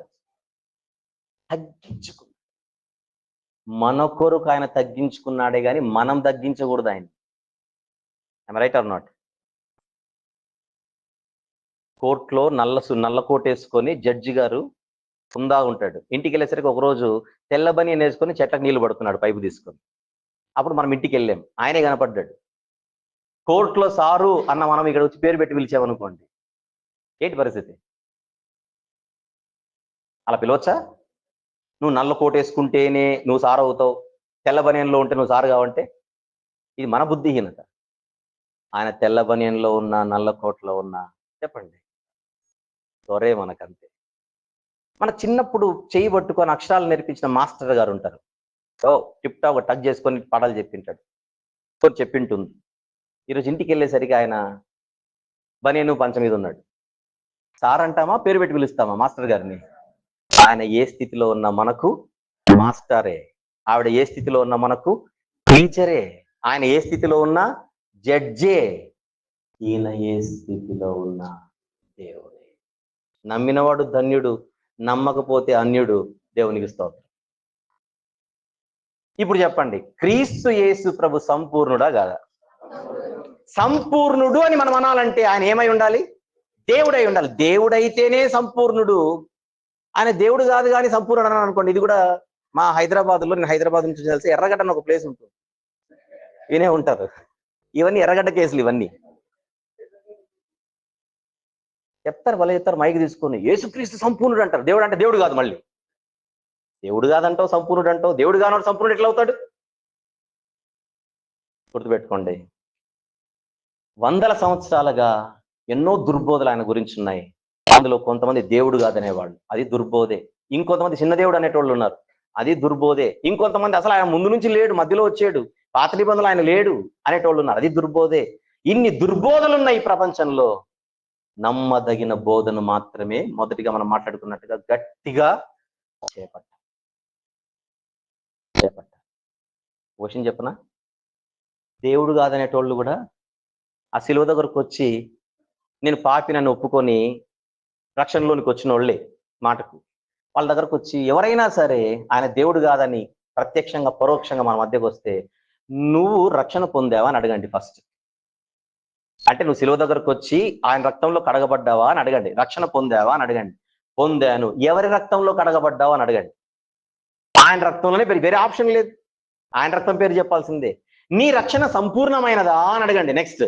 తగ్గించుకున్నాడు. మన కొరకు ఆయన తగ్గించుకున్నాడే గాని మనం తగ్గించకూడదు ఆయన. Right are not? కోర్టులో నల్ల కోట్ వేసుకొని జడ్జి గారు ఉందా ఉంటాడు. ఇంటికి వెళ్ళేసరికి ఒకరోజు తెల్ల బనియన్ వేసుకొని చెట్లకు నీళ్లు పడుతున్నాడు పైపు తీసుకొని. అప్పుడు మనం ఇంటికి వెళ్ళాం, ఆయనే కనపడ్డాడు. కోర్టులో సారు అన్న మనం ఇక్కడ వచ్చి పేరు పెట్టి పిలిచామనుకోండి, ఏంటి పరిస్థితి? అలా పిలవచ్చా? నువ్వు నల్ల కోట్ వేసుకుంటేనే నువ్వు సారు అవుతావు, తెల్ల బనియన్లో ఉంటే నువ్వు సారు కావంటే ఇది మన బుద్ధిహీనత. ఆయన తెల్ల బనియన్లో ఉన్నా, నల్ల కోట్లో ఉన్నా, చెప్పండి, దొరే మనకంతే. మన చిన్నప్పుడు చేయి పట్టుకొని అక్షరాలు నేర్పించిన మాస్టర్ గారు ఉంటారు. టిప్ టాప్ టచ్ చేసుకొని పాఠాలు చెప్పింటాడు, చెప్పింటుంది. ఈరోజు ఇంటికి వెళ్ళేసరికి ఆయన బనియను పంచ మీద ఉన్నాడు. సార్ అంటామా, పేరు పెట్టి పిలుస్తామా మాస్టర్ గారిని? ఆయన ఏ స్థితిలో ఉన్న మనకు మాస్టరే, ఆవిడ ఏ స్థితిలో ఉన్న మనకు టీచరే, ఆయన ఏ స్థితిలో ఉన్నా జడ్జే, ఈయన ఏ స్థితిలో ఉన్న దేవుడే. నమ్మినవాడు ధన్యుడు, నమ్మకపోతే అన్యుడు. దేవునికి స్తోత్రం. ఇప్పుడు చెప్పండి, క్రీస్తు యేసు ప్రభు సంపూర్ణుడా కాదా? సంపూర్ణుడు అని మనం అనాలంటే ఆయన ఏమై ఉండాలి? దేవుడై ఉండాలి. దేవుడైతేనే సంపూర్ణుడు. ఆయన దేవుడు కాదు కానీ సంపూర్ణుడు అని అనుకోండి, ఇది కూడా మా హైదరాబాద్లో, నేను హైదరాబాద్ నుంచి తెలిసి ఎర్రగడ్డ అని ఒక ప్లేస్ ఉంటుంది, వినే ఉంటారు. ఇవన్నీ ఎర్రగడ్డ కేసులు, ఇవన్నీ చెప్తారు, వాళ్ళు చెప్తారు మైక్ తీసుకొని, యేసుక్రీస్తు సంపూర్ణుడు అంటారు. దేవుడు అంటే దేవుడు కాదు. మళ్ళీ దేవుడు కాదంటావు, సంపూర్ణుడు అంటావు. దేవుడు కానోడు సంపూర్ణుడు ఎట్లా అవుతాడు? గుర్తుపెట్టుకోండి, వందల సంవత్సరాలుగా ఎన్నో దుర్బోధలు ఆయన గురించి ఉన్నాయి. అందులో కొంతమంది దేవుడు కాదనేవాళ్ళు, అది దుర్బోధే. ఇంకొంతమంది చిన్న దేవుడు అనేటోళ్ళు ఉన్నారు, అది దుర్బోధే. ఇంకొంతమంది అసలు ఆయన ముందు నుంచి లేడు, మధ్యలో వచ్చాడు, పాత నిబంధనలు ఆయన లేడు అనేటోళ్ళు ఉన్నారు, అది దుర్బోధే. ఇన్ని దుర్బోధలున్న ఈ ప్రపంచంలో నమ్మదగిన బోధను మాత్రమే మొదటిగా మనం మాట్లాడుకున్నట్టుగా గట్టిగా చేపట్టాలి. క్వశ్చన్ చెప్పనా? దేవుడు కాదనేటోళ్ళు కూడా ఆ శిలువ దగ్గరకు వచ్చి నేను పాపి నన్ను ఒప్పుకొని రక్షణలోనికి వచ్చిన వాళ్ళే మాటకు. వాళ్ళ దగ్గరకు వచ్చి ఎవరైనా సరే ఆయన దేవుడు కాదని ప్రత్యక్షంగా పరోక్షంగా మన మధ్యకు వస్తే నువ్వు రక్షణ పొందావా అని అడగండి ఫస్ట్. అంటే నువ్వు శిలువ దగ్గరకు వచ్చి ఆయన రక్తంలో కడగబడ్డావా అని అడగండి. రక్షణ పొందావా అని అడగండి. పొందాను. ఎవరి రక్తంలో కడగబడ్డావా అని అడగండి. ఆయన రక్తంలోనే వేరే ఆప్షన్ లేదు, ఆయన రక్తం పేరు చెప్పాల్సిందే. నీ రక్షణ సంపూర్ణమైనదా అని అడగండి. నెక్స్ట్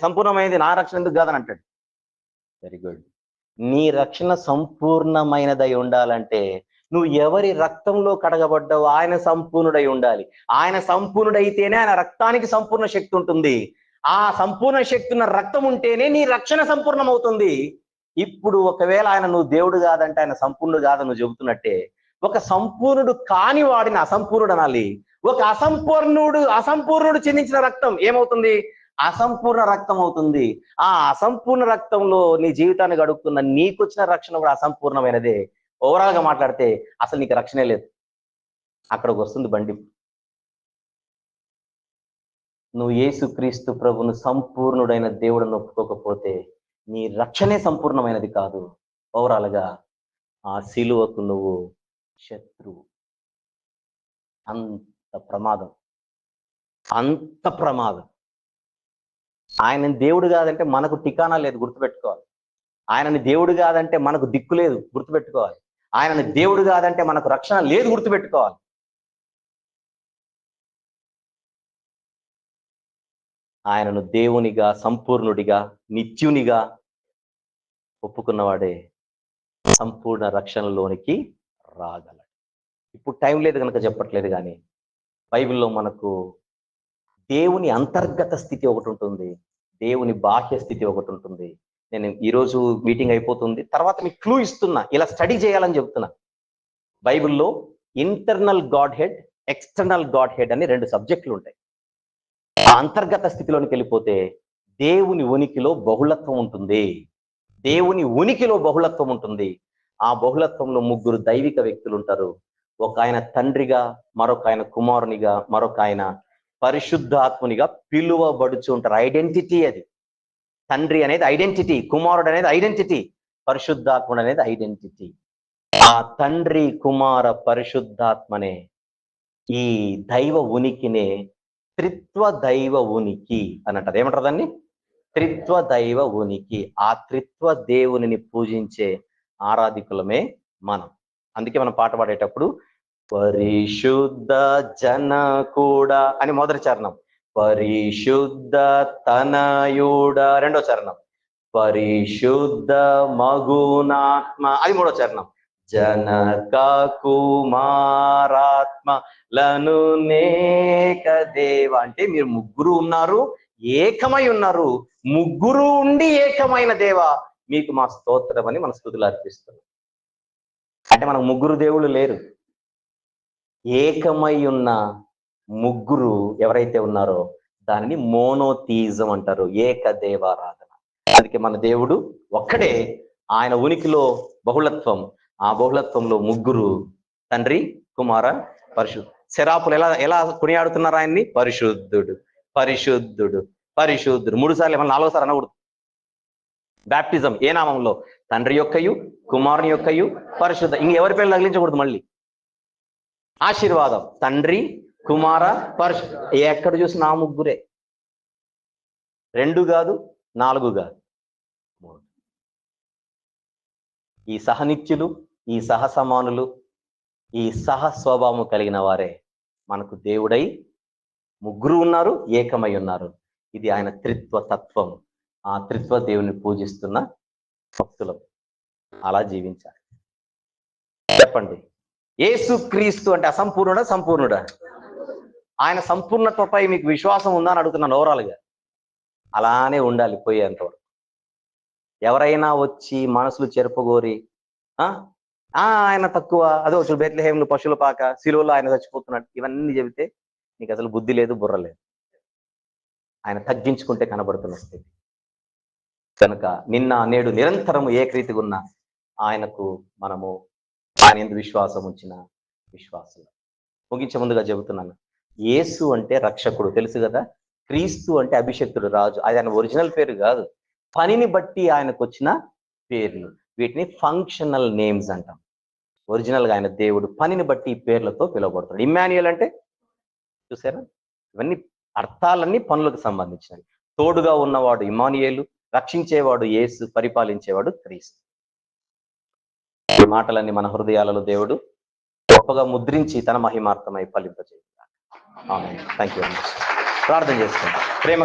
సంపూర్ణమైనది, నా రక్షణ ఎందుకు కాదని అంటాడు. Very good. నీ రక్షణ సంపూర్ణమైనదై ఉండాలంటే నువ్వు ఎవరి రక్తంలో కడగబడ్డావు ఆయన సంపూర్ణుడై ఉండాలి. ఆయన సంపూర్ణుడైతేనే ఆయన రక్తానికి సంపూర్ణ శక్తి ఉంటుంది. ఆ సంపూర్ణ శక్తి ఉన్న రక్తం ఉంటేనే నీ రక్షణ సంపూర్ణమవుతుంది. ఇప్పుడు ఒకవేళ ఆయన నువ్వు దేవుడు కాదంటే ఆయన సంపూర్ణుడు కాదని నువ్వు చెబుతున్నట్టే, ఒక సంపూర్ణుడు కాని వాడిని అసంపూర్ణుడు అనాలి. ఒక అసంపూర్ణుడు చిందించిన రక్తం ఏమవుతుంది? అసంపూర్ణ రక్తం అవుతుంది. ఆ అసంపూర్ణ రక్తంలో నీ జీవితాన్ని గడుపుతున్న నీకొచ్చిన రక్షణ కూడా అసంపూర్ణమైనదే. ఓవరాల్ గా మాట్లాడితే అసలు నీకు రక్షణే లేదు. అక్కడికి వస్తుంది బండి. నువ్వు యేసుక్రీస్తు ప్రభును సంపూర్ణుడైన దేవుడిని ఒప్పుకోకపోతే నీ రక్షణే సంపూర్ణమైనది కాదు. ఓవరాల్ గా ఆ సిలువకు నువ్వు శత్రువు. అంత ప్రమాదం, అంత ప్రమాదం. ఆయన దేవుడు కాదంటే మనకు ఠికానా లేదు, గుర్తుపెట్టుకోవాలి. ఆయనని దేవుడు కాదంటే మనకు దిక్కు లేదు, గుర్తుపెట్టుకోవాలి. ఆయనని దేవుడు కాదంటే మనకు రక్షణ లేదు, గుర్తుపెట్టుకోవాలి. ఆయనను దేవునిగా, సంపూర్ణుడిగా, నిత్యునిగా ఒప్పుకున్నవాడే సంపూర్ణ రక్షణలోనికి రాగలడు. ఇప్పుడు టైం లేదు కనుక చెప్పట్లేదు, కానీ బైబిల్లో మనకు దేవుని అంతర్గత స్థితి ఒకటి ఉంటుంది, దేవుని బాహ్య స్థితి ఒకటి ఉంటుంది. నేను ఈరోజు మీటింగ్ అయిపోతుంది, తర్వాత మీకు క్లూ ఇస్తున్నా, ఇలా స్టడీ చేయాలని చెప్తున్నా. బైబిల్లో internal God head, external God head అని 2 సబ్జెక్టులు ఉంటాయి. ఆ అంతర్గత స్థితిలోనికి వెళ్ళిపోతే దేవుని ఉనికిలో బహుళత్వం ఉంటుంది. దేవుని ఉనికిలో బహుళత్వం ఉంటుంది. ఆ బహుళత్వంలో 3 దైవిక వ్యక్తులు ఉంటారు. ఒక ఆయన తండ్రిగా, మరొక ఆయన కుమారునిగా, మరొక ఆయన పరిశుద్ధాత్మునిగా పిలువబడుచు ఉంటారు. ఐడెంటిటీ అది. తండ్రి అనేది ఐడెంటిటీ, కుమారుడు అనేది ఐడెంటిటీ, పరిశుద్ధాత్ముడు అనేది ఐడెంటిటీ. ఆ తండ్రి, కుమార, పరిశుద్ధాత్మనే ఈ దైవ ఉనికినే త్రిత్వ దైవ ఉనికి అని అంటారు. ఏమంటారు దాన్ని? త్రిత్వ దైవ ఉనికి. ఆ త్రిత్వ దేవునిని పూజించే ఆరాధికులమే మనం. అందుకే మనం పాట పాడేటప్పుడు పరిశుద్ధ జన కూడా అని మొదటి చరణం, పరిశుద్ధ తనయుడ రెండో చరణం, పరిశుద్ధ మగునాత్మ అది మూడో చరణం, జనక కుమారాత్మలను నేక దేవ. అంటే మీరు 3 ఉన్నారు, ఏకమై ఉన్నారు. 3 ఉండి ఏకమైన దేవ మీకు మా స్తోత్రం అని మన స్తుతులు అర్పిస్తున్నాం. అంటే మనకు 3 దేవుళ్ళు లేరు, ఏకమై ఉన్న 3 ఎవరైతే ఉన్నారో దానిని మోనోథీజం అంటారు, ఏక దేవారాధన. అందుకే మన దేవుడు ఒక్కడే, ఆయన ఉనికిలో బహుళత్వం, ఆ బహుళత్వంలో 3 తండ్రి, కుమార, పరిశుద్ధ. శరాపులు ఎలా కొనియాడుతున్నారు ఆయన్ని? పరిశుద్ధుడు, పరిశుద్ధుడు, పరిశుద్ధుడు 3 సార్లు, ఏమన్నా 4వ సారి అనకూడదు. బ్యాప్టిజం ఏ నామంలో? తండ్రి యొక్కయు, కుమారుని యొక్కయు, పరిశుద్ధ. ఎవరి పేర్లు తగిలించకూడదు. మళ్ళీ ఆశీర్వాదం తండ్రి, కుమార, పరిశుద్ధ. ఎక్కడ చూసినా 3. 2 కాదు, 4 కాదు, 3. ఈ సహనిత్యులు, ఈ సహసమానులు, ఈ సహ స్వభావం కలిగిన వారే మనకు దేవుడై 3 ఉన్నారు, ఏకమై ఉన్నారు. ఇది ఆయన త్రిత్వ తత్వం. ఆ త్రిత్వ దేవుని పూజిస్తున్న భక్తులం అలా జీవించాలి. చెప్పండి, యేసు క్రీస్తు అంటే అసంపూర్ణుడా సంపూర్ణుడా? ఆయన సంపూర్ణత్వపై మీకు విశ్వాసం ఉందా అని అడుగుతున్నాను ఓవరాల్గా. అలానే ఉండాలి పోయేంతవరకు. ఎవరైనా వచ్చి మనసులు చెరుపుగోరి ఆయన తక్కువ, అదో బెత్లెహేంలో పశువుల పాక, శిలువలో ఆయన చచ్చిపోతున్నాడు, ఇవన్నీ చెబితే నీకు అసలు బుద్ధి లేదు, బుర్ర లేదు. ఆయన తగ్గించుకుంటే కనబడుతున్న స్థితి కనుక నిన్న నేడు నిరంతరము ఏకరీతిగా ఉన్న ఆయనకు మనము ఆయన ఎందు విశ్వాసం ఉంచిన విశ్వాసం. ముగించే ముందుగా చెబుతున్నాను, యేసు అంటే రక్షకుడు తెలుసు కదా, క్రీస్తు అంటే అభిషక్తుడు, రాజు. అది ఆయన ఒరిజినల్ పేరు కాదు, పనిని బట్టి ఆయనకు వచ్చిన పేర్లు. వీటిని ఫంక్షనల్ నేమ్స్ అంటాం. ఒరిజినల్ గా ఆయన దేవుడు, పనిని బట్టి ఈ పేర్లతో పిలువబడుతున్నాడు. ఇమ్మాన్యుయల్ అంటే చూసారా, ఇవన్నీ అర్థాలన్నీ పనులకు సంబంధించినవి. తోడుగా ఉన్నవాడు ఇమ్మానుయేలు, రక్షించేవాడు యేసు, పరిపాలించేవాడు క్రీస్తు. ఈ మాటలన్నీ మన హృదయాలలో దేవుడు గొప్పగా ముద్రించి తన మహిమార్థమై ఫలింపజేయాలి. ఆమేన్. Thank you very much. ప్రార్థన చేసుకుందాం. ప్రేమ